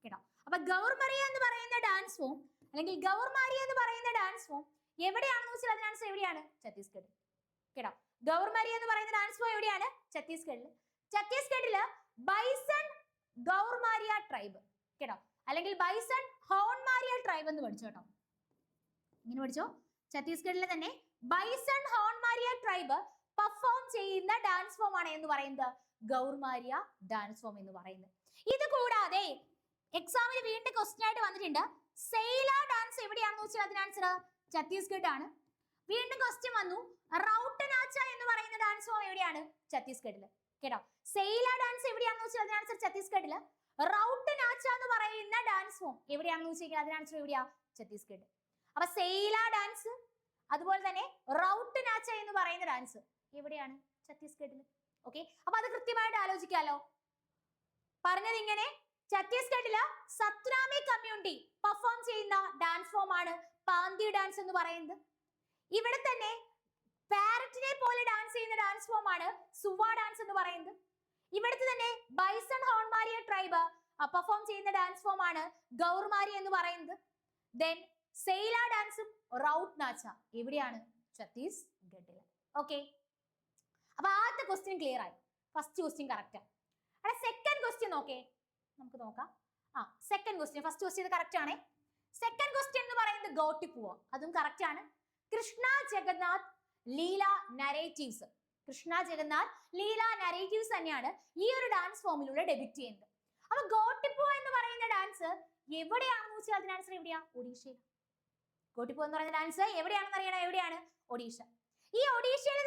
കേട്ടോ, അപ്പൊ ഗൗർമറിയ എന്ന് പറയുന്ന ഡാൻസ് ഫോം അല്ലെങ്കിൽ ഗൗർമാരിയ എന്ന് പറയുന്ന ഡാൻസ് ഫോം എവിടെയാണെന്ന് വെച്ചാൽ അതിന് ആൻസർ എവിടെയാണ്? ഛത്തീസ്ഗഡ്. കേട്ടോ, ഗൗർമറിയ എന്ന് പറയുന്ന ഡാൻസ് ഫോം എവിടെയാണ്? ഛത്തീസ്ഗഡിൽ. ഛത്തീസ്ഗഡില് ബൈസൺ ഗൗർമാരിയ ട്രൈബ്. കേട്ടോ, അല്ലെങ്കിൽ ബൈസൺ ഹോൺമാരിയ ട്രൈബ് എന്ന് പഠിച്ചോ. കേട്ടോ, ഇങ്ങനെ പഠിച്ചോ. ഛത്തീസ്ഗഡിലെ തന്നെ ബൈസൺ ഹോൺമാരിയ ട്രൈബ് പെർഫോം ചെയ്യുന്ന ഡാൻസ് ഫോം ആണ് എന്ന് പറയുന്നത് ഗൗർമാരിയ ഡാൻസ് ഫോം എന്ന് പറയുന്നത്. ഇത് കൂടാതെ എക്സാമിന് വീണ്ടും ക്വസ്റ്റ്യൻ ആയിട്ട് വന്നിട്ടുണ്ട് സെയില ഡാൻസ് എവിടെയാണെന്ന് വെച്ചാൽ അതിന് ആൻസർ ഛത്തീസ്ഗഡ് ആണ്. വീണ്ടും ക്വസ്റ്റ്യൻ വന്നു റൗട്ടനാച്ച എന്ന് പറയുന്ന ഡാൻസ് ഫോം എവിടെയാണ്? ഛത്തീസ്ഗഡില്. കേട്ടോ, സെയില ഡാൻസ് എവിടെയാണെന്ന് വെച്ചാൽ അതിന് ആൻസർ ഛത്തീസ്ഗഡില്. റൗട്ടനാച്ച എന്ന് പറയുന്ന ഡാൻസ് ഫോം എവിടെയാണെന്ന് വെച്ചാൽ അതിന് ആൻസർ എവിടെയാ? ഛത്തീസ്ഗഡ്. അപ്പൊ സെയില ഡാൻസ് അതുപോലെ തന്നെ റൗട്ടനാച്ച എന്ന് പറയുന്ന ഡാൻസ് എവിടെയാണ്? ഛത്തീസ്ഗഡിൽ. ഓക്കെ, അപ്പൊ അത് കൃത്യമായിട്ട് ആലോചിക്കാലോ. പറഞ്ഞത് ഇങ്ങനെ ഛത്തീസ്ഗഡില് സത്രാമി കമ്മ്യൂണിറ്റി പെർഫോം ചെയ്യുന്ന ഡാൻസ് ഫോം ആണ് പാന്തി ഡാൻസ് എന്ന് പറയുന്നത്. ഇവിടെ തന്നെ പാരറ്റിനെ പോലെ ഡാൻസ് ചെയ്യുന്ന ഡാൻസ് ഫോം ആണ് സുവ ഡാൻസ് എന്ന് പറയുന്നത്. ഇവിടുത്തെ തന്നെ ബൈസൺ ഹോൺമാരിയ ട്രൈബ് പെർഫോം ചെയ്യുന്ന ഡാൻസ് ഫോം ആണ് ഗൗർമാരി എന്ന് പറയുന്നത്. ദെൻ സെയില ഡാൻസും റൗട്ട് നാച്ച എവിടെയാണ്? ഛത്തീസ്ഗഡില്. ഓക്കെ, അപ്പൊ ആദ്യത്തെ ക്വസ്റ്റ്യൻ ക്ലിയർ ആയി. ഫസ്റ്റ് ക്വസ്റ്റ്യൻ കറക്റ്റ് ആണ്. അവിടെ സെക്കൻഡ് ക്വസ്റ്റ്യൻ നമുക്ക് നോക്കാം. Second question, first question correct ആണ്. സെക്കൻഡ് ക്വസ്റ്റ്യൻ എന്ന് പറയുന്നത് ഗോട്ടിപ്പുവ, അതും കറക്റ്റ് ആണ്. കൃഷ്ണ ജഗന്നാഥ് ലീല നരേറ്റീവ്സ്. കൃഷ്ണ ജഗന്നാഥ് ലീല നരേറ്റീവ്സ് തന്നെയാണ് ഈ ഒരു ഡാൻസ് ഫോമിലൂടെ ഡെബിറ്റ് ചെയ്യുന്നത്. അപ്പൊ ഗോട്ടിപ്പുവ എന്ന് പറയുന്ന ഡാൻസ് എവിടെയാണെന്ന് വെച്ചാൽ അതിന് ആൻസർ എവിടെയാ? ഒഡീഷയിൽ. ഗോട്ടിപ്പുവ എന്ന് പറയുന്ന ഡാൻസ് എവിടെയാണെന്ന് അറിയണം. എവിടെയാണ്? ഒഡീഷ. ഈ ഒഡീഷയിൽ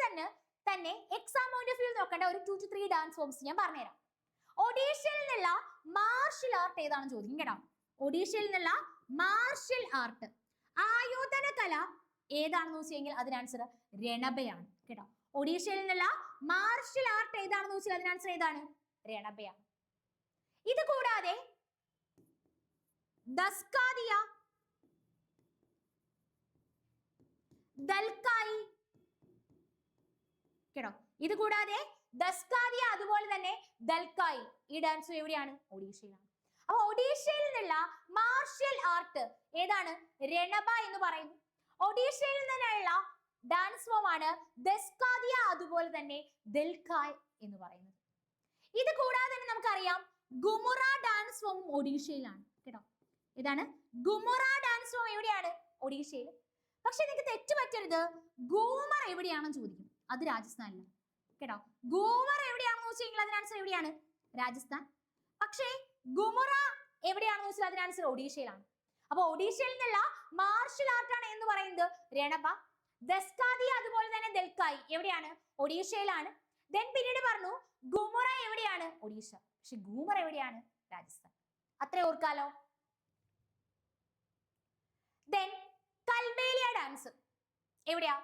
തന്നെ എക്സാം പോയിന്റ് ഓഫ് വ്യൂ നോക്കേണ്ട ഒരു 2 to 3 ഡാൻസ് ഫോംസ് ഞാൻ പറഞ്ഞുതരാം. ഒഡീഷയിൽ നിന്നുള്ള മാർഷൽ ആർട്ട് ഏതാണെന്ന് ചോദിക്കും. കേട്ടോ, ഒഡീഷയിൽ നിന്നുള്ള മാർഷൽ ആർട്ട് ആയോധന കല ഏതാണെന്ന് വെച്ച് കഴിഞ്ഞാൽ അതിന് ആൻസർ രണബയാണ്. കേട്ടോ, ഒഡീഷയിൽ നിന്നുള്ള മാർഷൽ ആർട്ട് ഏതാണെന്ന് വെച്ചാൽ അതിന് ആൻസർ ഏതാണ്? രണബയാണ്. ഇത് കൂടാതെ ദസ്കാദിയ, ദൽക്കായി. കേട്ടോ, ഇത് കൂടാതെ ദസ്കാദിയ അതുപോലെ തന്നെ ദൽക്കായി ഈ ഡാൻസ് എവിടെയാണ്? ഒഡീഷയിലാണ്. അപ്പൊ ഒഡീഷയിൽ നിന്നുള്ള മാർഷൽ ആർട്ട് ഏതാണ്? രണബ എന്ന് പറയുന്നു. ഒഡീഷയിൽ നിന്നുള്ള ഡാൻസ് ഫോം ആണ് ദസ്കാദിയ അതുപോലെ തന്നെ ദൽക്കായ് എന്ന് പറയുന്നത്. ഇത് കൂടാതെ തന്നെ നമുക്കറിയാം ഗുമുറ ഡാൻസ് ഫോം ഒഡീഷയിലാണ്. കേട്ടോ, ഇതാണ് ഗുമുറ ഡാൻസ് ഫോം എവിടെയാണ്? ഒഡീഷയിൽ. പക്ഷെ നിങ്ങൾക്ക് തെറ്റ് പറ്റരുത്, ഗൂമർ എവിടെയാണെന്ന് ചോദിക്കും, അത് രാജസ്ഥാനിലാണ് കേട്ടോ. ഗൂമർ എവിടെയാണെന്ന് വെച്ചാൽ അതിന് ആൻസർ എവിടെയാണ്? രാജസ്ഥാൻ. പക്ഷേ ഗുമുറ എവിടെയാണെന്ന് വെച്ചാൽ അതിന് ആൻസർ ഒഡീഷയിലാണ്. അപ്പൊ ഒഡീഷയിൽ നിന്നുള്ള മാർഷൽ ആർട്ടാണ് എന്ന് പറയുന്നത് രണബ. ദസ്കാദി അതുപോലെ തന്നെ ദൽക്കായി എവിടെയാണ്? ഒഡീഷയിലാണ്. ദെൻ പിന്നീട് പറഞ്ഞു ഗുമുറ എവിടെയാണ്? ഒഡീഷ. പക്ഷെ ഗൂമർ എവിടെയാണ്? രാജസ്ഥാൻ. അത്രേ ഓർക്കാലോ. ദെൻ കൽബേലിയ ഡാൻസ് എവിടെയാ?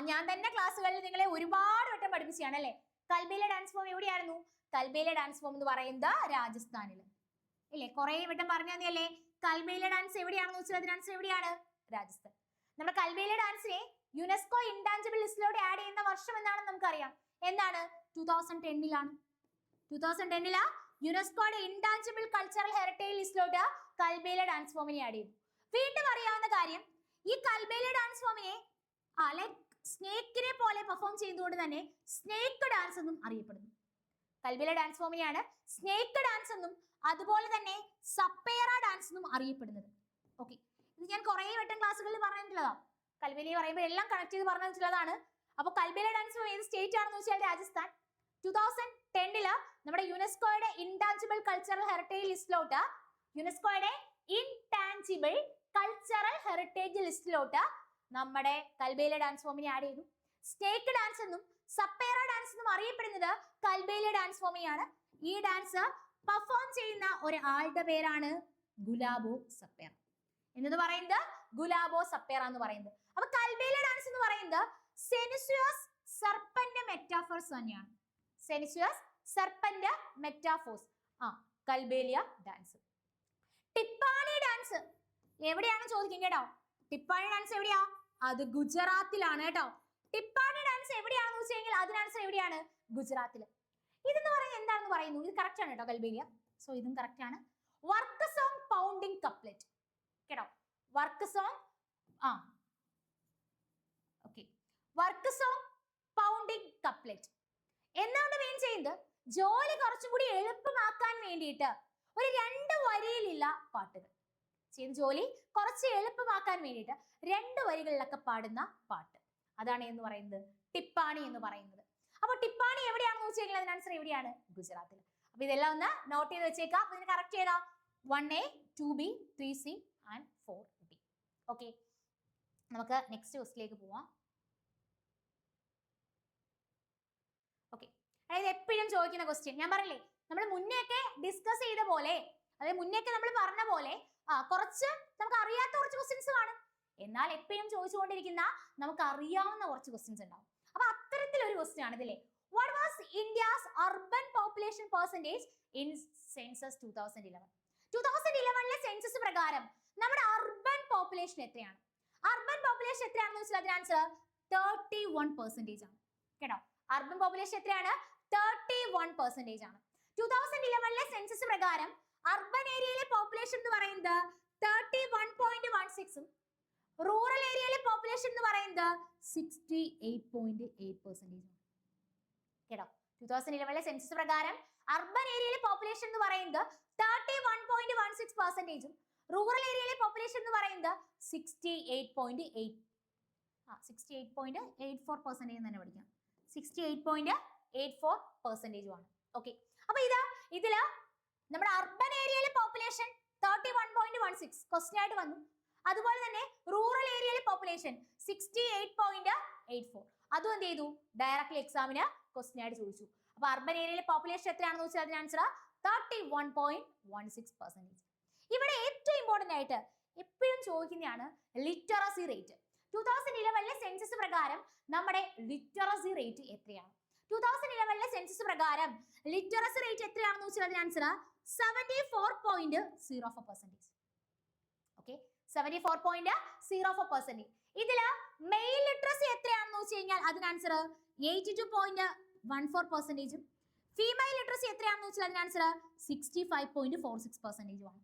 ഞാൻ തന്നെ ക്ലാസ്സുകളിൽ നിങ്ങളെ ഒരുപാട് വട്ടം പഠിപ്പിച്ചാണ് അല്ലെ. കൽബേലിയ ഡാൻസ് ഫോം എവിടെയായിരുന്നു? കൽബേലിയ ഡാൻസ് ഫോം എന്ന് പറയുന്നത് രാജസ്ഥാനില് ഇല്ലേ? കുറെ വട്ടം പറഞ്ഞു തന്നെയല്ലേ. കൽബേലിയ ഡാൻസ് എവിടെയാണെന്ന് വെച്ചാൽ അതിന് ആൻസർ എവിടെയാണ്? രാജസ്ഥാൻ. നമ്മുടെ കൽബേലിയ ഡാൻസിനെ യുനെസ്കോ ഇൻടാഞ്ചിബിൾ ലിസ്റ്റിലോട്ട് ആഡ് ചെയ്യുന്ന വർഷം എന്താണെന്ന് നമുക്കറിയാം. എന്താണ്? 2010 2010 യുനെസ്കോയുടെ ഇൻടാഞ്ചിബിൾ കൾച്ചറൽ ഹെറിറ്റേജ് ലിസ്റ്റിലോട്ട് കൽബേലിയ ഡാൻസ് ഫോമിനെ ആഡ് ചെയ്തു. വീണ്ടും അറിയാവുന്ന കാര്യം, ഈ കൽബേലിയ ഡാൻസ് ഫോമിനെ ലൈക് സ്നേക്കിനെ പോലെ പെർഫോം ചെയ്തുകൊണ്ട് തന്നെ സ്നേക്ക് ഡാൻസ് എന്നും അറിയപ്പെടുന്നു. കൽബേലിയ ഡാൻസ് ഫോമിനെയാണ് സ്നേക്ക് ഡാൻസ് എന്നും അതുപോലെ തന്നെ സപ്പേറ ഡാൻസ് എന്നും അറിയപ്പെടുന്നത്. ഓക്കെ, ഇത് ഞാൻ കുറെ വട്ടം ക്ലാസ്സുകളിൽ പറഞ്ഞിട്ടുള്ളതാണ്. കൽബേലിയ പറയുമ്പോൾ എല്ലാം കണക്ട് ചെയ്ത് പറഞ്ഞിട്ടുള്ളതാണ്. അപ്പൊ കൽബേലിയ ഡാൻസ് ഫോം ഏത് സ്റ്റേറ്റ് ആണെന്ന് വെച്ചാൽ രാജസ്ഥാൻ. 2010 നമ്മുടെ യുനെസ്കോയുടെ ഇൻടാഞ്ചിബിൾ കൾച്ചറൽ ഹെറിറ്റേജ് ലിസ്റ്റിലോട്ട് നമ്മുടെ കൽബേലിയ ഡാൻസ് ഫോമിനെ ആഡ് ചെയ്തു. സ്നേക്ക് ഡാൻസ് എന്നും സപ്പേറ ഡാൻസ് എന്നും അറിയപ്പെടുന്നത് കൽബേലിയ ഡാൻസ് ഫോമിനെയാണ്. ഈ ഡാൻസ് പെർഫോം ചെയ്യുന്ന ഒരാളുടെ പേരാണ് ഗുലാബോ സപ്പേറ എന്നത് പറയുന്നത്. ഗുലാബോ സപ്പേറ എന്ന് പറയുന്നത്. അപ്പൊ കൽബേലിയ ഡാൻസ് എന്ന് പറയുന്നത് സെനിസ്യൂസ് സർപ്പന്റ് മെറ്റാഫോർസ് തന്നെയാണ്. സെനിസ്യൂസ് സർപ്പന്റ് മെറ്റാഫോർസ് കൽബേലിയ ഡാൻസ്. ടിപ്പാണി ഡാൻസ് എവിടെയാണ് ചോദിക്കും കേട്ടോ. ടിപ്പാണി ഡാൻസ് എവിടെയാ? അത് ഗുജറാത്തിലാണ് കേട്ടോ. ടിപ്പാണി ഡാൻസ് എവിടെയാണെന്ന് വെച്ച് കഴിഞ്ഞാൽ അതിന് ആൻസർ എവിടെയാണ്? ഗുജറാത്തിൽ. ഇതെന്ന് പറയുന്നത് എന്താണെന്ന് പറയുന്നു. ഇത് കറക്റ്റ് ആണ് കേട്ടോ കൽബേലിയ. സോ ഇതും കറക്റ്റ് ആണ്. വർക്ക് സോങ് പൗണ്ടിങ് കപ്ലെറ്റ് കേട്ടോ. Work song work song pounding couplet എന്താണ് മീൻ ചെയ്യുന്നത്? ജോലി കുറച്ചും കൂടി എളുപ്പമാക്കാൻ വേണ്ടിയിട്ട് ഒരു 2 വരിയിലുള്ള പാട്ടുകൾ ചെയ്ത് ജോലി കുറച്ച് എളുപ്പമാക്കാൻ വേണ്ടിയിട്ട് 2 വരികളിലൊക്കെ പാടുന്ന പാട്ട്, അതാണ് എന്ന് പറയുന്നത് ടിപ്പാണി എന്ന് പറയുന്നത്. അപ്പൊ ടിപ്പാണി എവിടെയാണെന്ന് വെച്ച് കഴിഞ്ഞാൽ അതിന് ആൻസർ എവിടെയാണ്? ഗുജറാത്തിൽ. അപ്പൊ ഇതെല്ലാം ഒന്ന് നോട്ട് ചെയ്ത് വെച്ചേക്കാം. ഇതിന് കറക്റ്റ് ചെയ്താ 1A 2B 3C and 4D. Okay, നമുക്ക് നെക്സ്റ്റ് ക്വസ്റ്റിലേക്ക് പോവാം. ഓക്കെ, അതായത് എപ്പോഴും ചോദിക്കുന്ന ക്വസ്റ്റ്യൻ ഞാൻ പറയില്ലേ, നമ്മൾ മുന്നേ ഒക്കെ ഡിസ്കസ് ചെയ്ത പോലെ, അതായത് മുന്നേ ഒക്കെ നമ്മൾ പറഞ്ഞ പോലെ കുറച്ച് നമുക്ക് അറിയാത്ത കുറച്ച് ക്വസ്റ്റ്യൻസ് കാണും. എന്നാൽ എപ്പോഴും ചോദിച്ചുകൊണ്ടിരിക്കുന്ന നമുക്ക് അറിയാവുന്ന കുറച്ച് ക്വസ്റ്റ്യൻസ് ഉണ്ടാവും. അപ്പൊ അത്തരത്തിലൊരു ക്വസ്റ്റ്യൻ ആണ് ഇതിലെ. What was India's urban population percentage in census 2011? 2011 census പ്രകാരം നമ്മുടെ അർബൻ പോപ്പുലേഷൻ എത്രയാണ്? അർബൻ പോപ്പുലേഷൻ എത്രയാണെന്ന് വെച്ചാൽ അതിന് ആൻസർ 31% ആണ് കേട്ടോ. അർബൻ പോപ്പുലേഷൻ എത്രയാണ്? 31% ആണ്. 2011 സെൻസസ് പ്രകാരം അർബൻ ഏരിയയിലെ പോപ്പുലേഷൻ എന്ന് പറയുന്നത് 31.16ഉം റൂറൽ ഏരിയയിലെ പോപ്പുലേഷൻ എന്ന് പറയുന്നത് 68.8% ആണ് കേട്ടോ. 2011 സെൻസസ് പ്രകാരം അർബൻ ഏരിയയിലെ പോപ്പുലേഷൻ എന്ന് പറയുന്നത് 31.16%ഉം റൂറൽ ഏരിയയിലെ പോപ്പുലേഷൻ എന്ന് പറയുന്നത് 68.84% എന്ന് തന്നെ പഠിക്കാം. 68.84% ആണ്. ഓക്കെ, അപ്പൊ ഇതില് നമ്മുടെ അർബൻ ഏരിയയിലെ പോപ്പുലേഷൻ 31.16 ക്വസ്റ്റ്യൻ ആയിട്ട് വന്നു. അതുപോലെ തന്നെ റൂറൽ ഏരിയയിലെ പോപ്പുലേഷൻ 68.84 അതും എന്ത് ചെയ്തു? ഡയറക്ട്ലി എക്സാമിന് ക്വസ്റ്റ്യൻ ആയിട്ട് ചോദിച്ചു. അപ്പൊ അർബൻ ഏരിയയിലെ പോപ്പുലേഷൻ എത്രയാണെന്ന് വെച്ചാൽ അതിന് ആൻസർ 31.16%. ഇവിടെ ഏറ്റവും ഇമ്പോർട്ടന്റ് ആയിട്ട് എപ്പോഴും ചോദിക്കുന്നതാണ് ലിറ്ററസി റേറ്റ്. 2011 സെൻസസ് പ്രകാരം നമ്മുടെ ലിറ്ററസി റേറ്റ് എത്രയാണ്? 2011 സെൻസസ് പ്രകാരം ലിറ്ററസി റേറ്റ് എത്രയാണെന്ന് വെച്ചാൽ അതിന് ആൻസർ 74.04%. ഓക്കെ, 74.04%. ഇതില് മെയിൽ ലിറ്ററസി എത്രയാണെന്ന് വെച്ച് കഴിഞ്ഞാൽ അതിന് ആൻസർ 82.14%. ഫീമെയിൽ ലിറ്ററസി എത്രയാണെന്ന് വെച്ചാൽ അതിന് ആൻസർ 65.46% ആണ്.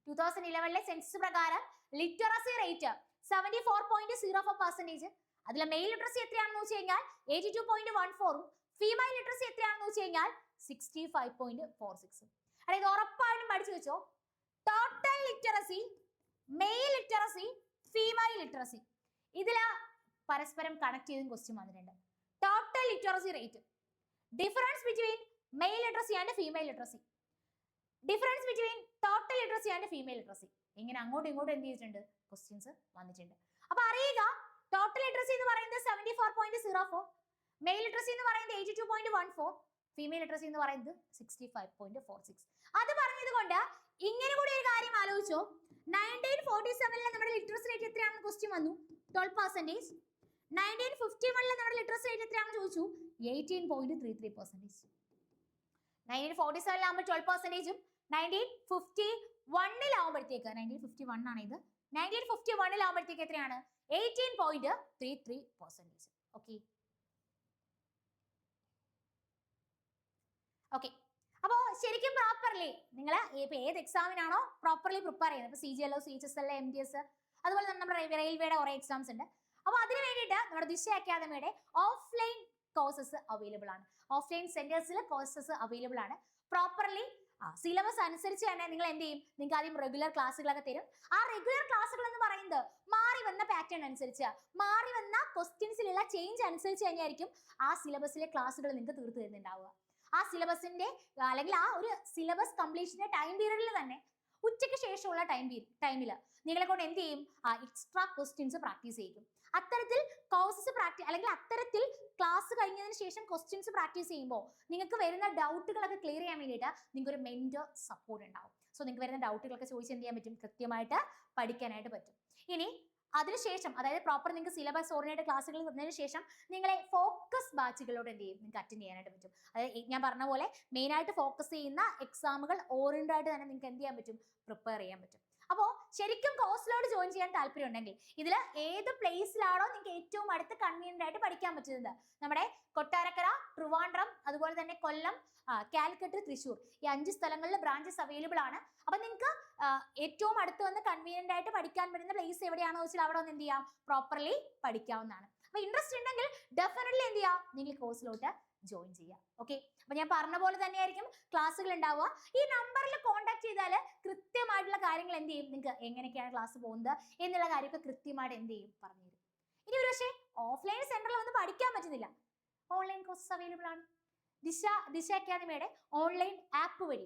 2011 സെൻസസ് പ്രകാരം ലിറ്ററസി റേറ്റ് 74.04%. അതിലെ മെയിൽ ലിറ്ററസി എത്രയാണെന്ന് വെച്ച് കഴിഞ്ഞാൽ 82.14ഉം ഫീമെയിൽ ലിറ്ററസി എത്രയാണെന്ന് വെച്ച് കഴിഞ്ഞാൽ 65.46. അതായത് ഉറപ്പായിട്ടും പഠിച്ചു വെച്ചോ, total literacy, male literacy, female literacy ഇതില് പരസ്പരം കണക്ട് ചെയ്തും ക്വസ്റ്റ്യൻ വന്നിട്ടുണ്ട്. Total literacy rate, difference between male literacy and female literacy, difference between total literacy and female literacy. ഇങ്ങനെ അങ്ങോട്ടും ഇങ്ങോട്ടും എന്ത് ചെയ്തിട്ടുണ്ട്, ക്വസ്റ്റ്യൻസ് വന്നിട്ടുണ്ട്. അപ്പൊ അറിയുക, ടോട്ടൽ ലിറ്ററസി എന്ന് പറയുന്നത് 74.04, മെയിൽ ലിറ്ററസി എന്ന് പറയുന്നത് 82.14, ഫീമെയിൽ ലിറ്ററസി എന്ന് പറയുന്നത് 65.46. അത് പറഞ്ഞത് കൊണ്ട് ഇങ്ങനെ കൂടി ഒരു കാര്യം ആലോചിച്ചോ. 1947 നമ്മുടെ ലിറ്ററസി റേറ്റ് എത്രയാണെന്ന് ക്വസ്റ്റ്യൻ വന്നു, 12%. 1951 നമ്മുടെ ലിറ്ററസി റേറ്റ് എത്രയാണെന്ന് ചോദിച്ചു, 18.33%. 1947 ആകുമ്പോൾ 12%, 1951 ആകുമ്പോഴത്തേക്ക് 1951 ആണ് ഇത്, 1951 ആകുമ്പോഴത്തേക്ക് എത്രയാണ്, 18.33%. Okay okay. അപ്പോ ശരിക്കും പ്രോപ്പർലി നിങ്ങൾ ഇപ്പൊ ഏത് എക്സാമിനാണോ പ്രോപ്പർലി പ്രിപ്പയർ ചെയ്യുന്നത്, ഇപ്പൊ CGL, CHSL, MDS, അതുപോലെ തന്നെ നമ്മുടെ റെയിൽവേയുടെ കുറെ എക്സാംസ് ഉണ്ട്. അപ്പോൾ അതിന് വേണ്ടിയിട്ട് നമ്മുടെ ദിശ അക്കാദമിയുടെ ഓഫ്ലൈൻ കോഴ്സസ് അവൈലബിൾ ആണ്. ഓഫ്ലൈൻ സെന്റേഴ്സിൽ കോഴ്സസ് അവൈലബിൾ ആണ്. പ്രോപ്പർലി സിലബസ് അനുസരിച്ച് തന്നെ നിങ്ങൾ എന്ത് ചെയ്യും, നിങ്ങൾക്ക് ആദ്യം റെഗുലർ ക്ലാസ്സുകളൊക്കെ തരും. ആ റെഗുലർ ക്ലാസ്സുകൾ എന്ന് പറയുന്നത് മാറി വന്ന പാറ്റേൺ അനുസരിച്ച്, മാറി വന്ന ക്വസ്റ്റ്യൻസിലുള്ള ചേഞ്ച് അനുസരിച്ച് തന്നെയായിരിക്കും ആ സിലബസിലെ ക്ലാസ്സുകൾ നിങ്ങൾക്ക് തീർത്ത് തരുന്നുണ്ടാവുക. ആ സിലബസിന്റെ അല്ലെങ്കിൽ ആ ഒരു സിലബസ് കംപ്ലീഷന്റെ ടൈം പീരീഡിൽ തന്നെ ഉച്ചയ്ക്ക് ശേഷമുള്ള ടൈമിൽ നിങ്ങളെ കൊണ്ട് എന്ത് ചെയ്യും, എക്സ്ട്രാ ക്വസ്റ്റ്യൻസ് പ്രാക്ടീസ് ചെയ്യും. അത്തരത്തിൽ കോഴ്സസ് പ്രാക്ടീസ് അല്ലെങ്കിൽ അത്തരത്തിൽ ക്ലാസ് കഴിഞ്ഞതിന് ശേഷം ക്വസ്റ്റ്യൻസ് പ്രാക്ടീസ് ചെയ്യുമ്പോൾ നിങ്ങൾക്ക് വരുന്ന ഡൗട്ടുകളൊക്കെ ക്ലിയർ ചെയ്യാൻ വേണ്ടിയിട്ട് നിങ്ങൾക്ക് ഒരു മെന്റർ സപ്പോർട്ട് ഉണ്ടാവും. സോ നിങ്ങൾക്ക് വരുന്ന ഡൗട്ടുകളൊക്കെ ചോദിച്ച് എന്ത് ചെയ്യാൻ പറ്റും, കൃത്യമായിട്ട് പഠിക്കാനായിട്ട് പറ്റും. ഇനി അതിനുശേഷം അതായത് പ്രോപ്പർ നിങ്ങൾക്ക് സിലബസ് ഓറിയന്റഡ് ക്ലാസ്സുകൾ വന്നതിന് ശേഷം നിങ്ങളെ ഫോക്കസ് ബാച്ചുകളോട് എന്ത് ചെയ്യും, നിങ്ങൾക്ക് അറ്റൻഡ് ചെയ്യാനായിട്ട് പറ്റും. അതായത് ഞാൻ പറഞ്ഞ പോലെ മെയിൻ ആയിട്ട് ഫോക്കസ് ചെയ്യുന്ന എക്സാമുകൾ ഓറിയന്റഡ് ആയിട്ട് തന്നെ നിങ്ങൾക്ക് എന്ത് ചെയ്യാൻ പറ്റും, പ്രിപ്പയർ ചെയ്യാൻ പറ്റും. അപ്പോൾ ശരിക്കും കോഴ്സിലോട് ജോയിൻ ചെയ്യാൻ താല്പര്യം ഉണ്ടെങ്കിൽ ഇതിൽ ഏത് പ്ലേസിലാണോ നിങ്ങൾക്ക് ഏറ്റവും അടുത്ത് കൺവീനിയന്റ് ആയിട്ട് പഠിക്കാൻ പറ്റുന്നത്, നമ്മുടെ കൊട്ടാരക്കര, ട്രിവാൻഡ്രം, അതുപോലെ തന്നെ കൊല്ലം, കാലിക്കറ്റ്, തൃശ്ശൂർ, ഈ 5 സ്ഥലങ്ങളിൽ ബ്രാഞ്ചസ് അവൈലബിൾ ആണ്. അപ്പൊ നിങ്ങൾക്ക് ഏറ്റവും അടുത്ത് വന്ന് കൺവീനിയന്റ് ആയിട്ട് പഠിക്കാൻ പറ്റുന്ന പ്ലേസ് എവിടെയാണോ വെച്ചാൽ അവിടെ വന്ന് എന്ത് ചെയ്യാം, പ്രോപ്പർലി പഠിക്കാവുന്നതാണ്. അപ്പൊ ഇൻട്രസ്റ്റ് ഉണ്ടെങ്കിൽ ഡെഫിനറ്റ്ലി എന്ത് ചെയ്യാം, നിങ്ങൾ കോഴ്സിലോട്ട് ജോയിൻ ചെയ്യാം. ഓക്കെ, അപ്പൊ ഞാൻ പറഞ്ഞ പോലെ തന്നെയായിരിക്കും ക്ലാസ്സുകൾ ഉണ്ടാവുക. ഈ നമ്പറിൽ കോൺടാക്ട് ചെയ്താൽ കൃത്യമായിട്ടുള്ള കാര്യങ്ങൾ എന്ത് ചെയ്യും, നിങ്ങൾക്ക് എങ്ങനെയൊക്കെയാണ് ക്ലാസ് പോകുന്നത് എന്നുള്ള കാര്യമൊക്കെ കൃത്യമായിട്ട് എന്ത് ചെയ്യും, പറഞ്ഞു തരും. ഇനി ഒരു പക്ഷേ ഓഫ്ലൈൻ സെന്ററിൽ വന്ന് പഠിക്കാൻ പറ്റുന്നില്ല, ഓൺലൈൻ കോഴ്സസ് അവൈലബിൾ ആണ്. ദിശ അക്കാദമിയുടെ ഓൺലൈൻ ആപ്പ് വഴി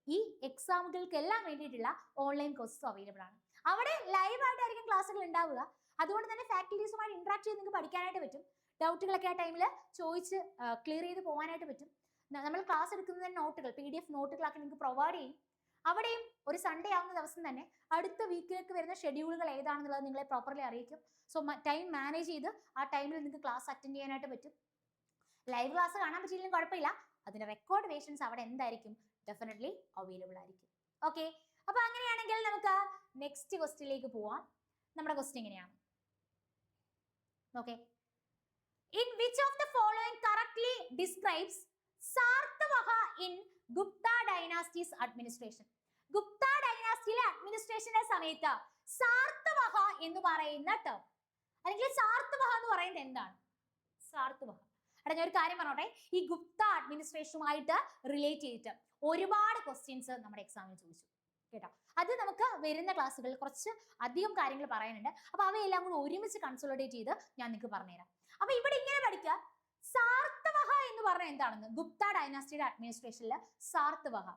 ഈ എക്സാമുകൾക്കെല്ലാം വേണ്ടിയിട്ടുള്ള ഓൺലൈൻ കോഴ്സസ് അവൈലബിൾ ആണ്. അവിടെ ലൈവ് ആയിട്ടായിരിക്കും ക്ലാസ്സുകൾ ഉണ്ടാവുക. അതുകൊണ്ട് തന്നെ ഫാക്കൽറ്റീസുമായിട്ട് ഇന്ററാക്ട് ചെയ്ത് നിങ്ങൾക്ക് പഠിക്കാനായിട്ട് പറ്റും. ഡൗട്ടുകളൊക്കെ ആ ടൈമിൽ ചോദിച്ച് ക്ലിയർ ചെയ്ത് പോകാനായിട്ട് പറ്റും. നമ്മൾ ക്ലാസ് എടുക്കുന്ന നോട്ടുകൾ PDF നോട്ടുകളൊക്കെ നിങ്ങൾക്ക് പ്രൊവൈഡ് ചെയ്യും. അവിടെയും ഒരു സൺഡേ ആവുന്ന ദിവസം തന്നെ അടുത്ത വീക്കിലേക്ക് വരുന്ന ഷെഡ്യൂളുകൾ ഏതാണെന്നുള്ളത് നിങ്ങളെ പ്രോപ്പർലി അറിയിക്കും. സോ ടൈം മാനേജ് ചെയ്ത് ആ ടൈമിൽ നിങ്ങൾക്ക് ക്ലാസ് അറ്റൻഡ് ചെയ്യാനായിട്ട് പറ്റും. ലൈവ് ക്ലാസ് കാണാൻ പറ്റിയില്ലെങ്കിലും കുഴപ്പമില്ല, അതിന്റെ റെക്കോർഡ് വേർഷൻസ് അവിടെ എന്തായിരിക്കും, ഡെഫിനറ്റ്ലി അവൈലബിൾ ആയിരിക്കും. ഓക്കെ, അപ്പൊ അങ്ങനെയാണെങ്കിൽ നമുക്ക് നെക്സ്റ്റ് ക്വസ്റ്റ്യനിലേക്ക് പോവാം. നമ്മുടെ ക്വസ്റ്റ്യൻ എങ്ങനെയാണ്, okay. In which of the following correctly describes Sartavaha in Gupta dynasty's administration? Gupta ഡൈനാസ്റ്റിയിലെ അഡ്മിനിസ്ട്രേഷന്റെ സമയത്ത് സാർത്തവഹ എന്ന് പറയുന്ന ടേം അല്ലെങ്കിൽ സാർത്തവഹ എന്ന് പറയുന്നത് എന്താണ്? സാർത്തവഹ ഞാൻ ഒരു കാര്യം പറഞ്ഞോട്ടെ, ഈ ഗുപ്ത അഡ്മിനിസ്ട്രേഷനുമായിട്ട് റിലേറ്റ് ചെയ്തിട്ട് ഒരുപാട് ക്വസ്റ്റ്യൻസ് നമ്മുടെ എക്സാമിന് ചോദിച്ചു കേട്ടോ. അത് നമുക്ക് വരുന്ന ക്ലാസ്സുകളിൽ കുറച്ച് അധികം കാര്യങ്ങൾ പറയാനുണ്ട്. അപ്പൊ അവയെല്ലാം കൂടി ഒരുമിച്ച് കൺസോളിഡേറ്റ് ചെയ്ത് ഞാൻ നിങ്ങൾക്ക് പറഞ്ഞുതരാം. അപ്പൊ ഇവിടെ ഇങ്ങനെ പഠിക്കുക, സാർത്തവഹ എന്ന് പറഞ്ഞാൽ എന്താണെന്ന്. ഗുപ്ത ഡൈനാസ്റ്റിയുടെ അഡ്മിനിസ്ട്രേഷനിൽ Sarthavaha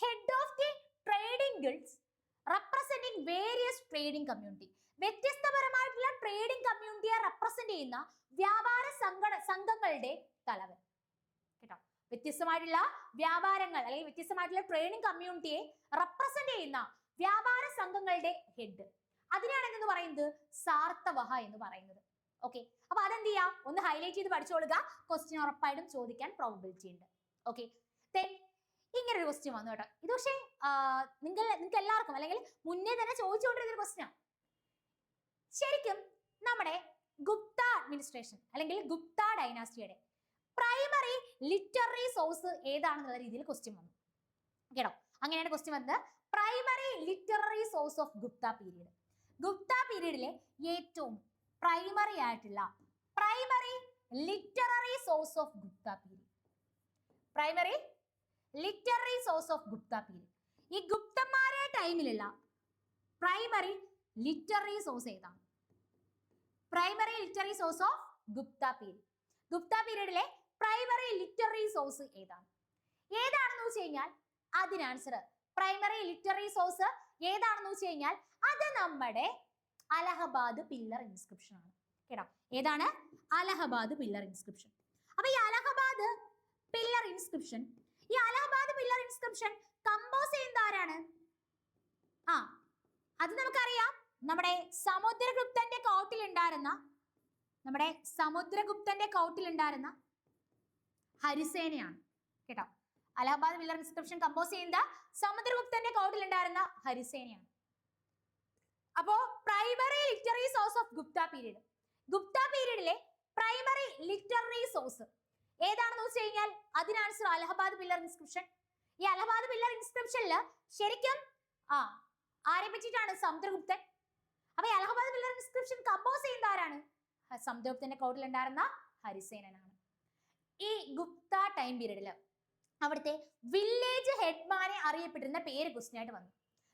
head of the trading guilds representing various trading community, വ്യത്യസ്തപരമായിട്ടുള്ള ട്രേഡിംഗ് കമ്മ്യൂണിറ്റിയെ റെപ്രസെന്റ് ചെയ്യുന്ന വ്യാപാര സംഘങ്ങളുടെ തലവൻ കേട്ടോ. വ്യത്യസ്തമായിട്ടുള്ള വ്യാപാരങ്ങൾ അല്ലെങ്കിൽ വ്യത്യസ്തമായിട്ടുള്ള ട്രേഡിംഗ് കമ്മ്യൂണിറ്റിയെ റെപ്രസെന്റ് ചെയ്യുന്ന വ്യാപാര സംഘങ്ങളുടെ ഹെഡ്, അതിനാണ് എന്ന് പറയുന്നത് സാർത്തവഹ എന്ന് പറയുന്നത്. ഓക്കെ, അപ്പൊ അതെന്ത് ചെയ്യാം, ഒന്ന് ഹൈലൈറ്റ് ചെയ്ത് പഠിച്ചോളുക. ക്വസ്റ്റ്യൻ ഉറപ്പായിട്ടും ചോദിക്കാൻ പ്രോബബിലിറ്റി ഉണ്ട്. ഓക്കെ, ഇങ്ങനെ ഒരു ക്വസ്റ്റ്യൻ വന്നു കേട്ടോ. ഇത് പക്ഷേ നിങ്ങൾക്ക് എല്ലാവർക്കും അല്ലെങ്കിൽ മുന്നേ തന്നെ ചോദിച്ചുകൊണ്ടിരുന്ന ക്വസ്റ്റ്യൻ ആണ്. ശരിക്കും നമ്മുടെ ഗുപ്ത അഡ്മിനിസ്ട്രേഷൻ അല്ലെങ്കിൽ ഗുപ്ത ഡൈനാസ്റ്റിയുടെ പ്രൈമറി ലിറ്റററി സോഴ്സ് ഏതാണെന്നുള്ള രീതിയിൽ ക്വസ്റ്റ്യൻ വന്നു കേട്ടോ. അങ്ങനെയാണ് ക്വസ്റ്റ്യൻ വന്നത്, primary literary source of Gupta period. Gupta പീരീഡിലെ ഏറ്റവും പ്രൈമറി ആയിട്ടുള്ള primary literary source of Gupta period, primary literary source of Gupta period. ഈ ഗുപ്തന്മാരെ ടൈമിലുള്ള പ്രൈമറി ലിറ്റററി സോഴ്സ് ഏതാണ്? Primary literary source of Gupta period. Gupta പീരീഡിലെ പ്രൈമറി ലിറ്റററി സോഴ്സ് ഏതാണെന്ന് വെച്ച് കഴിഞ്ഞാൽ അതിന് ആൻസർ പ്രൈമറി ലിറ്റററി സോഴ്സ് ഏതാണെന്ന് വെച്ച് കഴിഞ്ഞാൽ അത് നമ്മുടെ അലഹബാദ് പില്ലർ ഇൻസ്ക്രിപ്ഷൻ ആണ്. കേട്ടോ, ഏതാണ്? Allahabad pillar inscription. അപ്പൊ ഈ അലഹബാദ് പില്ലർ ഇൻസ്ക്രിപ്ഷൻ കമ്പോസ് ചെയ്യുന്നത് ആരാണ്? അത് നമുക്കറിയാം, നമ്മുടെ സമുദ്രഗുപ്തന്റെ കൗട്ടിലുണ്ടായിരുന്ന ഹരിസേനയാണ്. കേട്ടോ, അലഹബാദ് പില്ലർ ഇൻസ്ക്രിപ്ഷൻ കമ്പോസ് ചെയ്യുന്നത് സമുദ്രഗുപ്തന്റെ കൗട്ടിലുണ്ടായിരുന്ന ഹരിസേനയാണ്. അപ്പോ primary literary source of Gupta പീരീഡിലെ പ്രൈമറി ലിറ്റററി സോഴ്സ് ഏതാണെന്ന് വെച്ച് കഴിഞ്ഞാൽ അതിന് ആൻസർ അലഹബാദ് പില്ലർ ഇൻസ്ക്രിപ്ഷൻ. ഈ അലഹബാദ് പില്ലർ ഇൻസ്ക്രിപ്ഷനിൽ ശരിക്കും ആരെ പറ്റിയിട്ടാണ്? സമുദ്രഗുപ്തൻ. അപ്പൊ ഈ അലഹബാദ് പില്ലർ ഇൻസ്ക്രിപ്ഷൻ കമ്പോസ് ചെയ്യുന്ന ആരാണ്? സമുദ്രഗുപ്തന്റെ കൗട്ടിലുണ്ടായിരുന്ന ഹരിസേനനാണ്. ഈ ഗുപ്ത ടൈം പീരീഡിൽ അവിടുത്തെ വില്ലേജ് ഹെഡ്മാനെ അറിയപ്പെട്ടിരുന്ന പേര് ക്വസ്റ്റ്യൻ ആയിട്ട് വന്നു.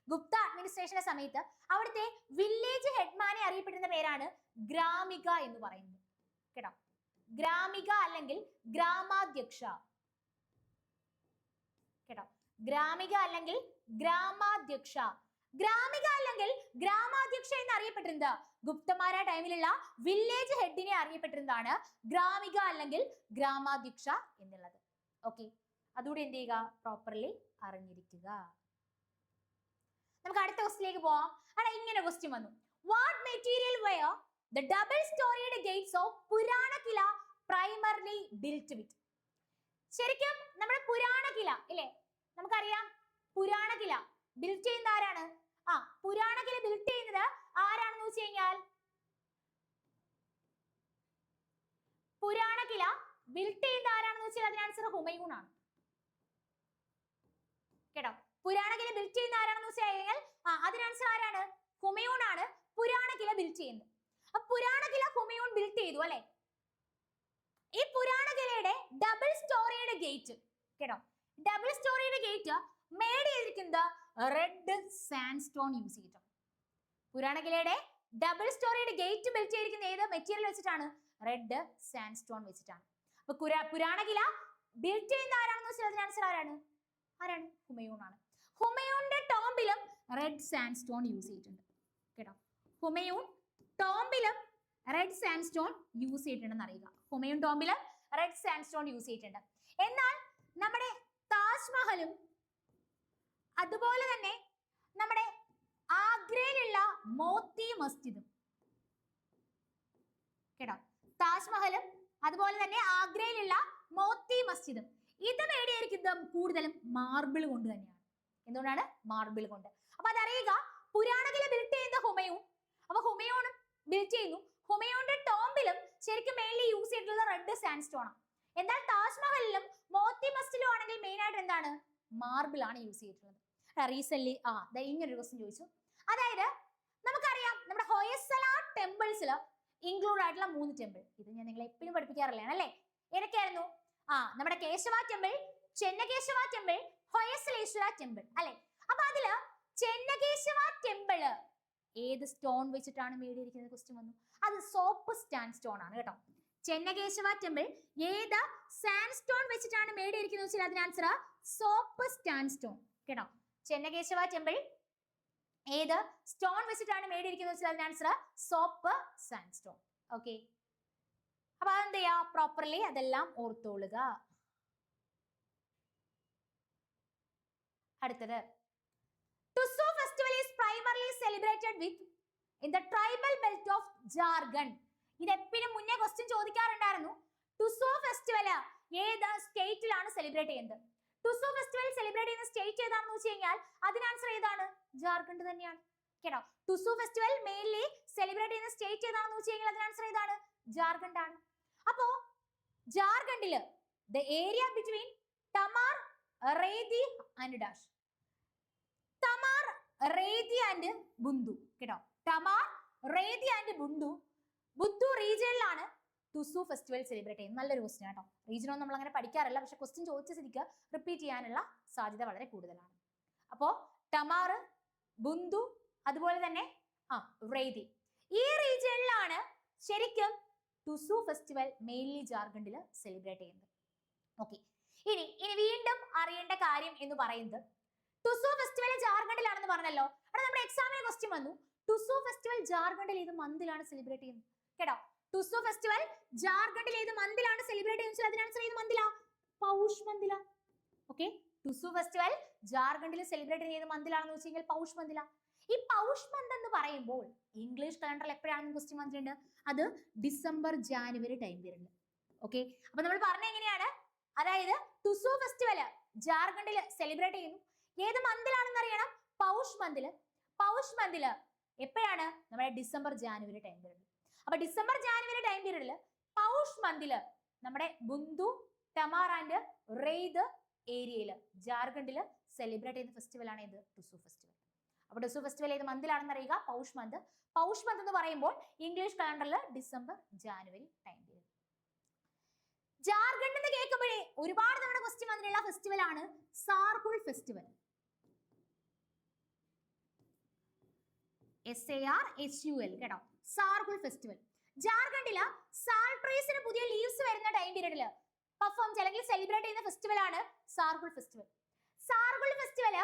ഗുപ്ത അഡ്മിനിസ്ട്രേഷന്റെ സമയത്ത് അവിടുത്തെ വില്ലേജ് ഹെഡ്മാനെ അറിയപ്പെട്ടിരുന്ന പേരാണ് ഗ്രാമിക എന്ന് പറയുന്നത്. കേട്ടോ, ഗ്രാമിക അല്ലെങ്കിൽ ഗ്രാമാധ്യക്ഷ. കേട്ടോ, ഗ്രാമിക അല്ലെങ്കിൽ ഗ്രാമാധ്യക്ഷ. ഗ്രാമിക അല്ലെങ്കിൽ ഗ്രാമാധ്യക്ഷ എന്ന് അറിയപ്പെട്ടിരുന്നത് ഗുപ്തന്മാരുടെ ടൈമിലുള്ള വില്ലേജ് ഹെഡിനെ അറിയപ്പെട്ടിരുന്നതാണ് ഗ്രാമിക അല്ലെങ്കിൽ ഗ്രാമാധ്യക്ഷ എന്നുള്ളത്. ഓക്കെ, അതുകൂടി എന്ത് ചെയ്യുക? പ്രോപ്പർലി അറിഞ്ഞിരിക്കുക. നമുക്ക് അടുത്ത ക്വസ്റ്റിലേക്ക് പോവാം. ഇങ്ങനെ ക്വസ്റ്റ്യൻ വന്നു. What material were the double storied gates of Purana Qila primarily built with? ശരിക്കും നമ്മുടെ പുരാണകില ഇല്ലേ, നമുക്കറിയാം പുരാണകില ബിൽറ്റ് ചെയ്യുന്ന ആരാണ്? പുരാണകില ബിൽറ്റ് ചെയ്യുന്നത് ആരാണെന്ന് വെച്ച് കഴിഞ്ഞാൽ പുരാണകില ബിൽറ്റ് ചെയ്യുന്ന ആരാണെന്ന് വെച്ചാൽ അതിന് ആൻസർ ഹുമയൂൺ ആണ്. കേട്ടോ, പുരാണകില ബിൽറ്റ് ചെയ്യുന്ന ആരാണെന്ന് വെച്ച് കഴിഞ്ഞാൽ അതിന് ആൻസർ ആരാണ്? ഹുമയൂൺ ആണ് പുരാണകില ബിൽറ്റ് ചെയ്യുന്നത്. അപ്പൊ പുരാണകില ഹുമയൂൺ ബിൽറ്റ് ചെയ്തു അല്ലെ. ഈ പുരാണകിലയുടെ ഡബിൾ സ്റ്റോറിയുടെ ഗേറ്റ്, കേട്ടോ, ഡബിൾ സ്റ്റോറിയുടെ ഗേറ്റ് മേഡ് ചെയ്തിരിക്കുന്നത് റെഡ് സാൻഡ്സ്റ്റോൺ യൂസ് ചെയ്തിട്ടാണ്. പുരാണകിലയുടെ ഡബിൾ സ്റ്റോറിയുടെ ഗേറ്റ് ബിൽറ്റ് ചെയ്തിരിക്കുന്ന ഏത് മെറ്റീരിയൽ വെച്ചിട്ടാണ്? റെഡ് സാൻഡ്സ്റ്റോൺ വെച്ചിട്ടാണ്. അപ്പൊ പുരാണകില ബിൽറ്റ് ചെയ്യുന്ന ആരാണെന്ന് വെച്ചാൽ അതിന് ആൻസർ ആരാണ്? ഹുമയൂൺ ആണ്. ഹുമയൂണിന്റെ ടോംബിലും റെഡ് സാൻഡ്സ്റ്റോൺ യൂസ് ചെയ്തിട്ടുണ്ട്. കേട്ടോ, ഹുമയൂൺ ടോംബിലും റെഡ് സാൻഡ്സ്റ്റോൺ യൂസ് ചെയ്തിട്ടുണ്ടെന്ന് അറിയുക. ഹുമയൂൺ ടോംബിലും റെഡ് സാൻഡ്സ്റ്റോൺ യൂസ് ചെയ്തിട്ടുണ്ട്. എന്നാൽ നമ്മുടെ താജ്മഹലും അതുപോലെ തന്നെ നമ്മുടെ ആഗ്രയിലുള്ള മോത്തി മസ്ജിദും, കേട്ടോ, താജ്മഹലും അതുപോലെ തന്നെ ആഗ്രയിലുള്ള മോത്തി മസ്ജിദും ഇത് നേടിയിരിക്കുന്നത് കൂടുതലും മാർബിൾ കൊണ്ട് തന്നെയാണ്. എന്തുകൊണ്ടാണ്? മാർബിൾ കൊണ്ട്. അപ്പൊ അതറിയുക, പുരാണകില ബിൽറ്റ് ചെയ്യുന്ന ഹുമയൂൺ. അപ്പൊ ഹുമയൂണും ബിൽറ്റ് ചെയ്യുന്നു. ഹുമയൂണിന്റെ ടോംബിലും ശരിക്കും മെയിൻലി യൂസ് ചെയ്തിട്ടുള്ളത് റെഡ് സാൻഡ്സ്റ്റോൺ ആണ്. എന്നാൽ താജ്മഹലിലും മോത്തി മസ്ജിദിലും ആണെങ്കിൽ മെയിൻ ആയിട്ട് എന്താണ്? മാർബിൾ ആണ് യൂസ് ചെയ്തിട്ടുള്ളത്. റീസെന്റ് ഇങ്ങനൊരു ക്വസ്റ്റ്യൻ ചോദിച്ചു. അതായത് നമുക്കറിയാം നമ്മുടെ ഹൊയസല ടെമ്പിൾസിൽ ഇൻക്ലൂഡ് ആയിട്ടുള്ള 3 ടെമ്പിൾ. ഇത് ഞാൻ നിങ്ങളെ എപ്പോഴും പഠിപ്പിക്കാറില്ലാണ് അല്ലേ? ഏതൊക്കെയായിരുന്നു? നമ്മുടെ Keshava temple, Chennakeshava temple, Hoysaleswara temple അല്ലെ. അപ്പൊ അതില് ചെന്നകേശവ ടെമ്പിള് ഏത് സ്റ്റോൺ വെച്ചിട്ടാണ് മേടിയിരിക്കുന്നത്? ക്വസ്റ്റ്യൻ വന്നു. അത് സോപ്പ് സാൻഡ് സ്റ്റോൺ ആണ്. കേട്ടോ, ചെന്നകേശവ ടെമ്പിൾ ഏത് സാൻഡ് സ്റ്റോൺ വെച്ചിട്ടാണ് മേടിയിരിക്കുന്നത് വെച്ചാൽ അതിന് ആൻസർ സോപ്പ് സാൻഡ് സ്റ്റോൺ. കേട്ടോ, ചെന്നകേശവ ടെമ്പിൾ ഏത് സ്റ്റോൺ വെച്ചിട്ടാണ് മേടിയിരിക്കുന്നത് വെച്ചാൽ അതിന് answer soap sand stone. Okay, അപ്പൊ അതെന്ത് ചെയ്യാ? പ്രോപ്പർലി അതെല്ലാം ഓർത്തോളുക. അടുത്തത്, Tusu festival is primarily celebrated with in the tribal belt of Jharkhand. ഇത് എപ്പോഴും മുന്നേ ക്വസ്റ്റ്യൻ ചോദിക്കാറുണ്ടായിരുന്നു. ടുസു ഫെസ്റ്റിവൽ ഏത് സ്റ്റേറ്റിലാണ് സെലിബ്രേറ്റ് ചെയ്യുന്നത്? ടുസു ഫെസ്റ്റിവൽ സെലിബ്രേറ്റ് ചെയ്യുന്ന സ്റ്റേറ്റ് ഏതാണെന്ന് വെച്ച് കഴിഞ്ഞാൽ അതിന് ആൻസർ ഏതാണ്? ജാർഖണ്ഡ് തന്നെയാണ്. കേട്ടോ, ടുസു ഫെസ്റ്റിവൽ മെയിൻലി സെലിബ്രേറ്റ് ചെയ്യുന്ന സ്റ്റേറ്റ് ഏതാണെന്ന് വെച്ച് കഴിഞ്ഞാൽ അതിന് ആൻസർ ഏതാണ്? ജാർഖണ്ഡ് ആണ്. അപ്പോ ജാർഖണ്ഡില് the area between Tamar, Rethi and dash, Tamar, Rethi and Bundu. കേട്ടോ, തമാർ, റേതി ആൻഡ് ബുന്ദു റീജിയനിലാണ് ടുസു ഫെസ്റ്റിവൽ സെലിബ്രേറ്റ് ചെയ്യുന്നത്. നല്ലൊരു ക്വസ്റ്റ്യൻ കേട്ടോ. റീജിയൻ ഒന്നും നമ്മൾ അങ്ങനെ പഠിക്കാറില്ല, പക്ഷെ ക്വസ്റ്റ്യൻ ചോദിച്ച സ്ഥിതിക്ക് റിപ്പീറ്റ് ചെയ്യാനുള്ള സാധ്യത വളരെ കൂടുതലാണ്. അപ്പോ തമാർ, ബുന്ദു അതുപോലെ തന്നെ റേതി ഈ റീജിയനിലാണ് ശരിക്കും ടുസു ഫെസ്റ്റിവൽ മെയിൻലി ജാർഖണ്ഡിൽ സെലിബ്രേറ്റ് ചെയ്യുന്നത്. ഓക്കെ, ഇനി വീണ്ടും അറിയേണ്ട കാര്യം എന്ന് പറയുന്നത് ടുസു ഫെസ്റ്റിവൽ ജാർഖണ്ഡിലാണെന്ന് പറഞ്ഞല്ലോ. അവിടെ നമ്മുടെ എക്സാമിന് ക്വസ്റ്റ്യൻ വന്നു, ടുസു ഫെസ്റ്റിവൽ ജാർഖണ്ഡിൽ ഏത് മന്തിലാണ് സെലിബ്രേറ്റ് ചെയ്യുന്നത്? കേട്ടോ, ടുസു ഫെസ്റ്റിവൽ ജാർഖണ്ഡിൽ ഏത് മന്തിലാണ് സെലിബ്രേറ്റ് ചെയ്യുന്നത്? അതിന് ആൻസർ ഏത് മന്തിലാ? പൗഷ് മന്തിലാ. ഓക്കെ, ടുസു ഫെസ്റ്റിവൽ ജാർഖണ്ഡിൽ സെലിബ്രേറ്റ് ചെയ്യുന്ന മന്തിലാണെന്ന് വെച്ച് കഴിഞ്ഞാൽ പൗഷ് മന്തിലാ. ഈ പൗഷ് മന്ത് എന്ന് പറയുമ്പോൾ ഇംഗ്ലീഷ് കലണ്ടറിൽ എപ്പോഴാണെന്ന് ക്വസ്റ്റ്യൻ വന്നിട്ടുണ്ട്? അത് ഡിസംബർ ജാനുവരി ടൈം പീരീഡിൽ. ഓക്കെ, അപ്പൊ നമ്മൾ പറഞ്ഞ എങ്ങനെയാണ്? അതായത് ടുസു ഫെസ്റ്റിവൽ ജാർഖണ്ഡിൽ സെലിബ്രേറ്റ് ചെയ്യുന്നു. ഏത് മന്തിലാണെന്ന് അറിയണം? പൗഷ് മന്തില്. പൗഷ് മന്തില് എപ്പോഴാണ്? നമ്മുടെ ഡിസംബർ ജാനുവരി ടൈം പീരീഡിൽ. അപ്പൊ ഡിസംബർ ജാനുവരി ടൈം പീരീഡിൽ പൗഷ് മന്തില് നമ്മുടെ ബുന്ദു, ടമാർ ആൻഡ് റെയ്ദ് ഏരിയയിൽ ജാർഖണ്ഡിൽ സെലിബ്രേറ്റ് ചെയ്യുന്ന ഫെസ്റ്റിവൽ ആണ് ഇത് ടുസു ഫെസ്റ്റിവൽ. അപ്പൊ ടുസു ഫെസ്റ്റിവൽ ഏത് മന്തിലാണെന്ന് അറിയുക? പൗഷ് മന്ത്. പൗഷ് മന്ത് എന്ന് പറയുമ്പോൾ ഇംഗ്ലീഷ് കലണ്ടറിൽ December January time period. Jharkhand എന്ന് കേൾക്കുമ്പോഴേ ഒരുപാട് നമ്മുടെ ക്വസ്റ്റ്യൻ വന്നിട്ടുള്ള ഫെസ്റ്റിവൽ ആണ് സാർഹുൽ ഫെസ്റ്റിവൽ. SARHUL കേട്ടോ, സാർഹുൽ ഫെസ്റ്റിവൽ. ജാർഖണ്ഡില് സാൾട്രീസിന് പുതിയ ലീവ്സ് വരുന്ന ടൈം പീരീഡിൽ പെർഫോം അല്ലെങ്കിൽ സെലിബ്രേറ്റ് ചെയ്യുന്ന ഫെസ്റ്റിവൽ ആണ് സാർഹുൽ ഫെസ്റ്റിവൽ. സാർഹുൽ ഫെസ്റ്റിവൽ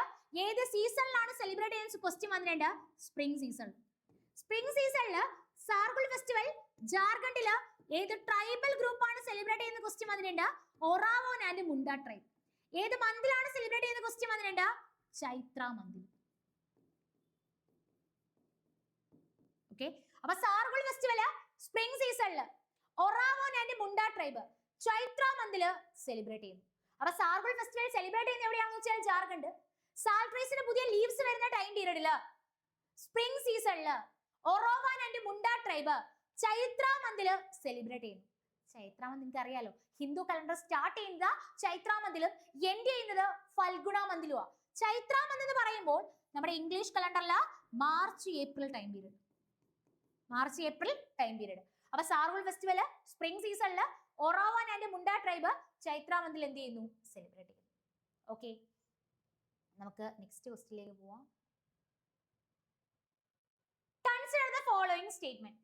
ഏത് സീസണിലാണ് സെലിബ്രേറ്റ് ചെയ്യുന്ന ക്വസ്റ്റ്യൻ വന്നിട്ടുണ്ട്? Spring season. സ്പ്രിംഗ് സീസണിൽ സാർഹുൽ ഫെസ്റ്റിവൽ ജാർഖണ്ഡില് ഏത് ട്രൈബൽ ഗ്രൂപ്പ് ആണ് സെലിബ്രേറ്റ് ചെയ്യുന്ന ക്വസ്റ്റ്യൻ വന്നിട്ടുണ്ട്? ഒറാവോൻ ആൻഡ് മുണ്ട ട്രൈബ്. ഏത് മന്തിലാണ് സെലിബ്രേറ്റ് ചെയ്യുന്ന ക്വസ്റ്റ്യൻ വന്നിട്ടുണ്ട്? ചൈത്ര മന്തിൽ. ഓക്കെ, അപ്പൊ സാർഹുൽ ഫെസ്റ്റിവൽ സ്പ്രിംഗ് സീസണിൽ ഒറാവോൻ ആൻഡ് മുണ്ട ട്രൈബ് ചൈത്ര മന്തിൽ സെലിബ്രേറ്റ് ചെയ്യുന്നു. അപ്പൊ സാർഹുൽ ഫെസ്റ്റിവൽ സെലിബ്രേറ്റ് ചെയ്യുന്ന എവിടെയാണെന്ന് വെച്ചാൽ ജാർഖണ്ഡ്. സാൾട്രീസിന് പുതിയ ലീവ്സ് വരുന്ന ടൈം പീരീഡില് സ്പ്രിംഗ് സീസണില് ഒറോവാൻ ആൻഡ് മുണ്ട ട്രൈബ് ചൈത്ര മന്തില് സെലിബ്രേറ്റ് ചെയ്യുന്നു. ചൈത്ര മന്ത് നിങ്ങൾക്ക് അറിയാലോ, ഹിന്ദു കലണ്ടർ സ്റ്റാർട്ട് ചെയ്യുന്നത് ചൈത്ര മന്തിലും എൻഡ് ചെയ്യുന്നത് ഫൽഗുണ മന്തിലുമാ. ചൈത്ര മന്ത് എന്ന് പറയുമ്പോൾ നമ്മുടെ ഇംഗ്ലീഷ് കലണ്ടറില് March April time period. March April time period. അപ്പൊ സാർഹുൽ ഫെസ്റ്റിവൽ സ്പ്രിംഗ് സീസണില് ഒറാവാൻ ആൻഡ് മുണ്ട ട്രൈബ് ചൈത്ര മന്തിൽ എന്ത് ചെയ്യുന്നു? സെലിബ്രേറ്റ് ചെയ്യുന്നു. ഓക്കെ, നമുക്ക് നെക്സ്റ്റ് ക്വസ്റ്റ്യനിലേക്ക് പോവാം. Consider the following statement.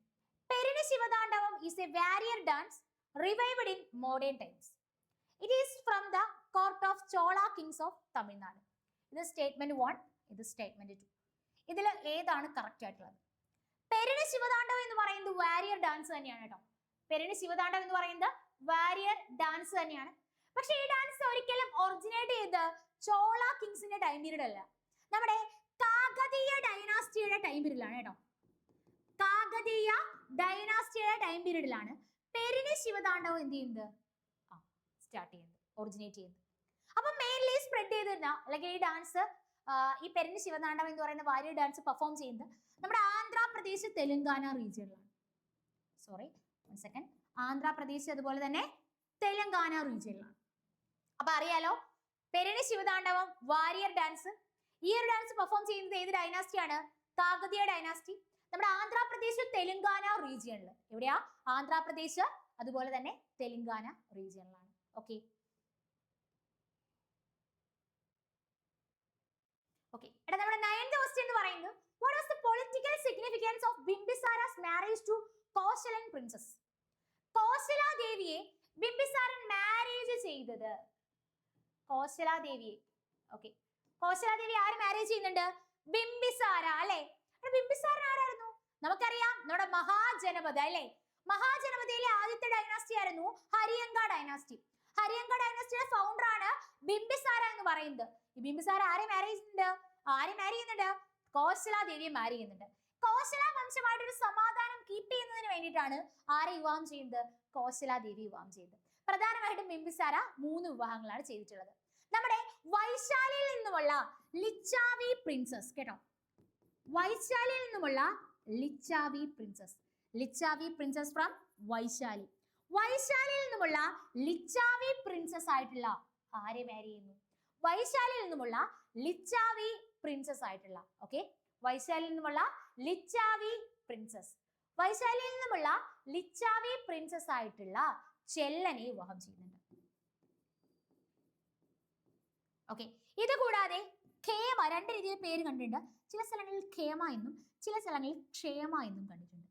Perini Shivatandavam is a warrior dance revived in modern times. It is from the court of Chola kings of Tamil Nadu. ഇത് സ്റ്റേറ്റ്മെന്റ് 1, ഇത് സ്റ്റേറ്റ്മെന്റ് 2. ഇതിൽ ഏതാണ് കറക്റ്റ് ആയിട്ടുള്ളത്? പെരിനി ശിവതാണ്ഡവം എന്ന് പറയുന്നത് വാരിയർ ഡാൻസ് തന്നെയാണ് കേട്ടോ. പെരിനി ശിവതാണ്ഡവം എന്ന് പറയുന്നത് വാരിയർ ഡാൻസ് തന്നെയാണ്. പക്ഷെ ഈ ഡാൻസ് ഒരിക്കലും ഒറിജിനേറ്റ് ചെയ്ത് ചോള കിങ്സിന്റെ ടൈം പീരീഡ് അല്ല, നമ്മുടെ കാകതീയ ഡൈനാസ്റ്റിയുടെ ടൈം പീരീഡിലാണ് കേട്ടോ. കാകതീയ ഡൈനാസ്റ്റിയുടെ ടൈം പീരീഡിലാണ് പെരിനി ശിവതാണ്ഡവം എന്ത് ചെയ്യുന്നത്? സ്റ്റാർട്ട് ചെയ്യുന്നത്, ഒറിജിനേറ്റ് ചെയ്യുന്നത്. അപ്പൊ മെയിൻലി സ്പ്രെഡ് ചെയ്തിരുന്ന അല്ലെങ്കിൽ ഈ ഡാൻസ്, ഈ പെരിനി ശിവതാണ്ഡവം എന്ന് പറയുന്ന വാരിയർ ഡാൻസ് പെർഫോം ചെയ്യുന്നത് നമ്മുടെ ആന്ധ്രാപ്രദേശ്, തെലങ്കാന റീജിയനിലാണ്. Sorry, 1 second. ആന്ധ്രാപ്രദേശ് അതുപോലെ തന്നെ തെലങ്കാന റീജിയനിലാണ്. അപ്പൊ അറിയാലോ, പെരിനി ശിവതാണ്ഡവം വാരിയർ ഡാൻസ്. ഈ ഒരു ഡാൻസ് പെർഫോം ചെയ്യുന്നത് ഏത് ഡൈനാസ്റ്റിയാണ്? കാകതീയ ഡൈനാസ്റ്റി. നമ്മുടെ ആന്ധ്രാപ്രദേശ്, തെലങ്കാന റീജിയനിൽ. എവിടെയാ? ആന്ധ്രാപ്രദേശ് അതുപോലെ തന്നെ തെലങ്കാന റീജിയനിലാണ്. ഓക്കെ ഓക്കെ എടാ, നമ്മുടെ 9th ക്വസ്റ്റ്യൻ എന്ന് പറയുന്നത് what was the political significance of Bimbisara's marriage to Koshalan princess? Kosala ദേവിയെ ബിംബിസാരൻ മാരേജ് ചെയ്തത്. കോശല ദേവിയെ, ഓക്കെ, കോശല ദേവി ആര് മാരേജ് ചെയ്യുന്നുണ്ട്? ബിംബിസാര അല്ലെ? ബിംബിസാരൻ ആരായിരുന്നു? നമുക്കറിയാം, നമ്മുടെ മഹാജനപദ അല്ലെ? മഹാജനപദയിലെ ആദ്യത്തെ ഡൈനാസ്റ്റി ആയിരുന്നു ഹരിയങ്ക ഡൈനാസ്റ്റി. ഹരിയങ്ക ഡൈനാസ്റ്റിയുടെ ഫൗണ്ടർ ആണ് ബിംബിസാര എന്ന് പറയുന്നത്. ഈ ബിംബിസാര ആരെ മാരേജ് ചെയ്യുന്നുണ്ട്? കോശല ദേവിയെ മാരി ചെയ്യുന്നുണ്ട്. കോശല വംശമായിട്ട് ഒരു സമാധാനം കീപ്പ് ചെയ്യുന്നതിന് വേണ്ടിയിട്ടാണ് ആരെ വിവാഹം ചെയ്യുന്നത്? കോശല ദേവി വിവാഹം ചെയ്യുന്നത്. പ്രധാനമായിട്ടും ബിംബിസാര 3 വിവാഹങ്ങളാണ് ചെയ്തിട്ടുള്ളത്. നമ്മുടെ വൈശാലിയിൽ നിന്നുമുള്ള ലിച്ചാവി പ്രിൻസസ് കേട്ടോ, വൈശാലിയിൽ നിന്നുമുള്ള Licchavi princess. Licchavi princess from Vaishali. വൈശാലിയിൽ നിന്നുമുള്ള ലിച്ചാവി പ്രിൻസസ് ആയിട്ടുള്ള ആരെ മാരി ചെയ്യുന്നു? വൈശാലിയിൽ നിന്നുമുള്ള ലിച്ചാവി പ്രിൻസസ് ആയിട്ടുള്ള, ഓക്കെ, വൈശാലിയിൽ നിന്നുമുള്ള ലിച്ചാവി പ്രിൻസസ്. വൈശാലിയിൽ നിന്നുമുള്ള ലിച്ചാവി പ്രിൻസസ് ആയിട്ടുള്ള ചെല്ലനെ വിവാഹം ചെയ്യുന്നുണ്ട്. ഓക്കെ, ഇത് കൂടാതെ ഖേമ, 2 രീതിയിൽ പേര് കണ്ടിട്ടുണ്ട്. ചില സ്ഥലങ്ങളിൽ ഖേമ എന്നും ചില സ്ഥലങ്ങളിൽ ക്ഷേമ എന്നും കണ്ടിട്ടുണ്ട്.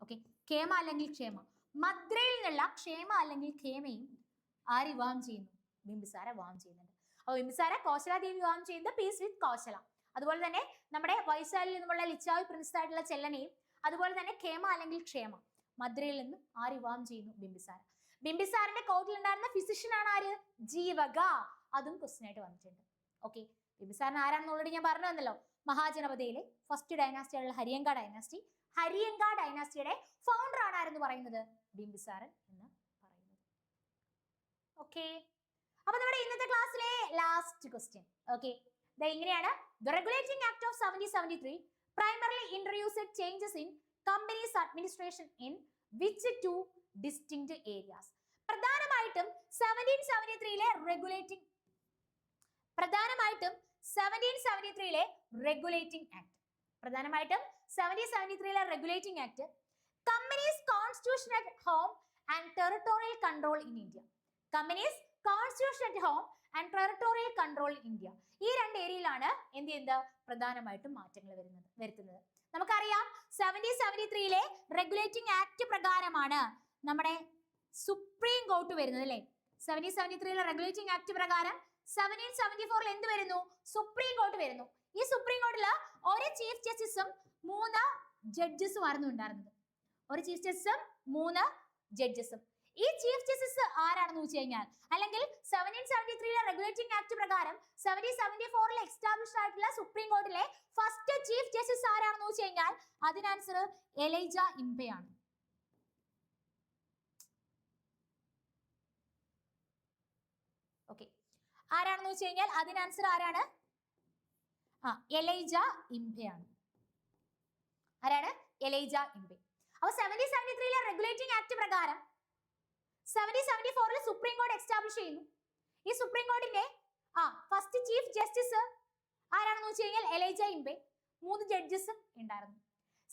ഓക്കെ, കേമ അല്ലെങ്കിൽ ക്ഷേമ. മദ്രയിൽ നിന്നുള്ള ക്ഷേമ അല്ലെങ്കിൽ ഖേമയും ആര് വിവാഹം ചെയ്യുന്നു? ബിംബിസാര വിവാഹം ചെയ്യുന്നുണ്ട്. അപ്പൊ ബിംബിസാര കൗശലാദേവി വിവാഹം ചെയ്യുന്നത് പീസ് വിത്ത് കൗശല. അതുപോലെ തന്നെ നമ്മുടെ വൈശാലിയിൽ നിന്നുമുള്ള ലിച്ചാവി പ്രിൻസ് ആയിട്ടുള്ള ചെല്ലനെയും അതുപോലെ തന്നെ ഖേമ അല്ലെങ്കിൽ ക്ഷേമ മദ്രയിൽ നിന്നും ആര് വിവാഹം ചെയ്യുന്നു? ബിംബിസാര. ബിംബിസാറിന്റെ കോർട്ടിൽ ഉണ്ടായിരുന്ന ഫിസിഷ്യൻ ആണ് ആര്? ജീവക. അതും ക്വസ്റ്റ്യൻ ആയിട്ട് വന്നിട്ടുണ്ട്. ഓക്കെ, ബിംബിസാറിന് ആരാണെന്നുള്ളത് ഞാൻ പറഞ്ഞു തന്നല്ലോ. മഹാജനപദയിലെ ഫസ്റ്റ് ഡൈനാസ്റ്റി ആയിട്ടുള്ള ഹരിയങ്ക ഡൈനാസ്റ്റി. ഹരിയങ്ക ഡൈനാസ്റ്റിയുടെ ഫൗണ്ടർ ആണ് ആരെന്ന് പറയുന്നത്? ബിംബിസാരൻ എന്ന് പറയുന്നത്. ഓക്കെ, അപ്പൊ നമ്മുടെ ഇന്നത്തെ ക്ലാസ്സിലെ ലാസ്റ്റ് ക്വസ്റ്റ്യൻ. ഓക്കെ, ഇങ്ങനെയാണ്. The Regulating Act of 1773 primarily introduced changes in companies administration in which two distinct areas? പ്രധാനമായിട്ടും 1773ലെ regulating act companies constitution at home and territorial control in India. Companies constitution at home and territorial control in India. ഈ രണ്ട് ഏരിയയിലാണ് എന്ത് ചെയ്യുന്നത്? പ്രധാനമായിട്ടും മാറ്റങ്ങൾ വരുത്തുന്നത്. നമുക്കറിയാം 1773ലെ റെഗുലേറ്റിംഗ് ആക്ട് പ്രകാരമാണ് നമ്മുടെ സുപ്രീം കോർട്ട് വരുന്നത് അല്ലെ. 1773ലെ റെഗുലേറ്റിംഗ് ആക്ട് പ്രകാരം 1774 എന്ത് വരുന്നു? സുപ്രീം കോർട്ട് വരുന്നു. ഈ സുപ്രീം കോർട്ടിൽ ഒരു ചീഫ് ജസ്റ്റിസും 3 ജഡ്ജസും ആയിരുന്നു ഉണ്ടായിരുന്നത്. ഒരു ചീഫ് ജസ്റ്റിസും 3 ജഡ്ജസും. ഈ ചീഫ് ജസ്റ്റിസ് ആരാണെന്ന് വെച്ച് കഴിഞ്ഞാൽ, അല്ലെങ്കിൽ 1773ലെ റെഗുലേറ്റിംഗ് ആക്ട് പ്രകാരം 1774ൽ എസ്റ്റാബ്ലിഷ് ആയിട്ടുള്ള സുപ്രീം കോർട്ടിലെ ഫസ്റ്റ് ചീഫ് ജസ്റ്റിസ് ആരാണെന്ന് വെച്ച് കഴിഞ്ഞാൽ അതിന് ആൻസർ എലൈജ ഇംബെയാണ്. ഓക്കെ, ആരാണെന്ന് വെച്ച് കഴിഞ്ഞാൽ അതിന് ആൻസർ ആരാണ്? എലൈജ ഇംബെയാണ്. ആരാണ്? എലൈജ ഇംബെ. അപ്പൊ 1773ലെ റെഗുലേറ്റിംഗ് ആക്ട് പ്രകാരം 1774ൽ സുപ്രീം കോർട്ട് എസ്റ്റാബ്ലിഷ് ചെയ്യുന്നു. ഈ സുപ്രീം കോർട്ടിന്റെ ഫസ്റ്റ് ചീഫ് ജസ്റ്റിസ് ആരാണെന്ന് വെച്ച് കഴിഞ്ഞാൽ എലൈജ ഇംബെ. 3 ജഡ്ജസും ഉണ്ടായിരുന്നു.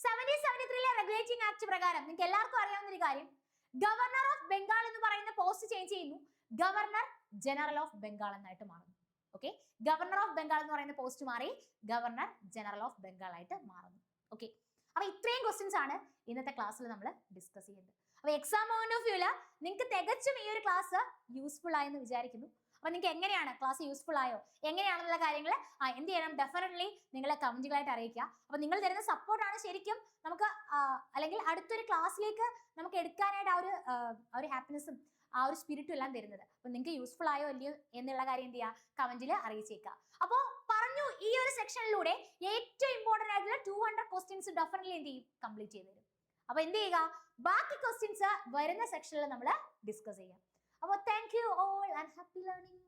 1773ലെ റെഗുലേറ്റിംഗ് ആക്ട് പ്രകാരം നിങ്ങൾക്ക് എല്ലാവർക്കും അറിയാവുന്ന ഒരു കാര്യം, ഗവർണർ ഓഫ് ബംഗാൾ എന്ന് പറയുന്ന പോസ്റ്റ് ചേഞ്ച് ചെയ്യുന്നു. ഗവർണർ ജനറൽ ഓഫ് ബംഗാൾ എന്നായിട്ട് മാറുന്നു. ഓക്കെ, ഗവർണർ ഓഫ് ബംഗാൾ എന്ന് പറയുന്ന പോസ്റ്റ് മാറി ഗവർണർ ജനറൽ ഓഫ് ബംഗാൾ ആയിട്ട് മാറുന്നു. ഓക്കെ, അപ്പൊ ഇത്രയും ക്വസ്റ്റ്യൻസ് ആണ് ഇന്നത്തെ ക്ലാസ്സിൽ നമ്മൾ ഡിസ്കസ് ചെയ്യുന്നത്. അപ്പൊ എക്സാം പോയിന്റ് ഓഫ് വ്യൂല് നിങ്ങൾക്ക് തികച്ചും ഈ ഒരു ക്ലാസ് യൂസ്ഫുൾ ആയെന്ന് വിചാരിക്കുന്നു. അപ്പൊ നിങ്ങൾക്ക് എങ്ങനെയാണ് ക്ലാസ് യൂസ്ഫുൾ ആയോ, എങ്ങനെയാണെന്നുള്ള കാര്യങ്ങൾ എന്ത് ചെയ്യണം? ഡെഫിനറ്റ്ലി നിങ്ങളെ കമന്റുകളായിട്ട് അറിയിക്കുക. അപ്പൊ നിങ്ങൾ തരുന്ന സപ്പോർട്ടാണ് ശരിക്കും നമുക്ക് അല്ലെങ്കിൽ അടുത്തൊരു ക്ലാസ്സിലേക്ക് നമുക്ക് എടുക്കാനായിട്ട് ആ ഒരു ഹാപ്പിനെസ്സും ആ ഒരു സ്പിരിറ്റും എല്ലാം തരുന്നത്. അപ്പൊ നിങ്ങൾക്ക് യൂസ്ഫുൾ ആയോ അല്ലയോ എന്നുള്ള കാര്യം എന്ത് ചെയ്യുക? കമന്റിൽ അറിയിച്ചേക്കുക. അപ്പോ പറഞ്ഞു, ഈ ഒരു സെക്ഷനിലൂടെ ഏറ്റവും ഇമ്പോർട്ടന്റ് ആയിട്ടുള്ള 200 ക്വസ്റ്റ്യൻസ് ഡെഫിനറ്റ്ലി എന്ത് ചെയ്യും? കംപ്ലീറ്റ് ചെയ്ത് തരും. അപ്പൊ എന്ത് ചെയ്യുക? ബാക്കി ക്വസ്റ്റ്യൻസ് വരുന്ന സെക്ഷനിൽ നമ്മൾ ഡിസ്കസ് ചെയ്യാം. അപ്പോൾ thank you all and happy learning.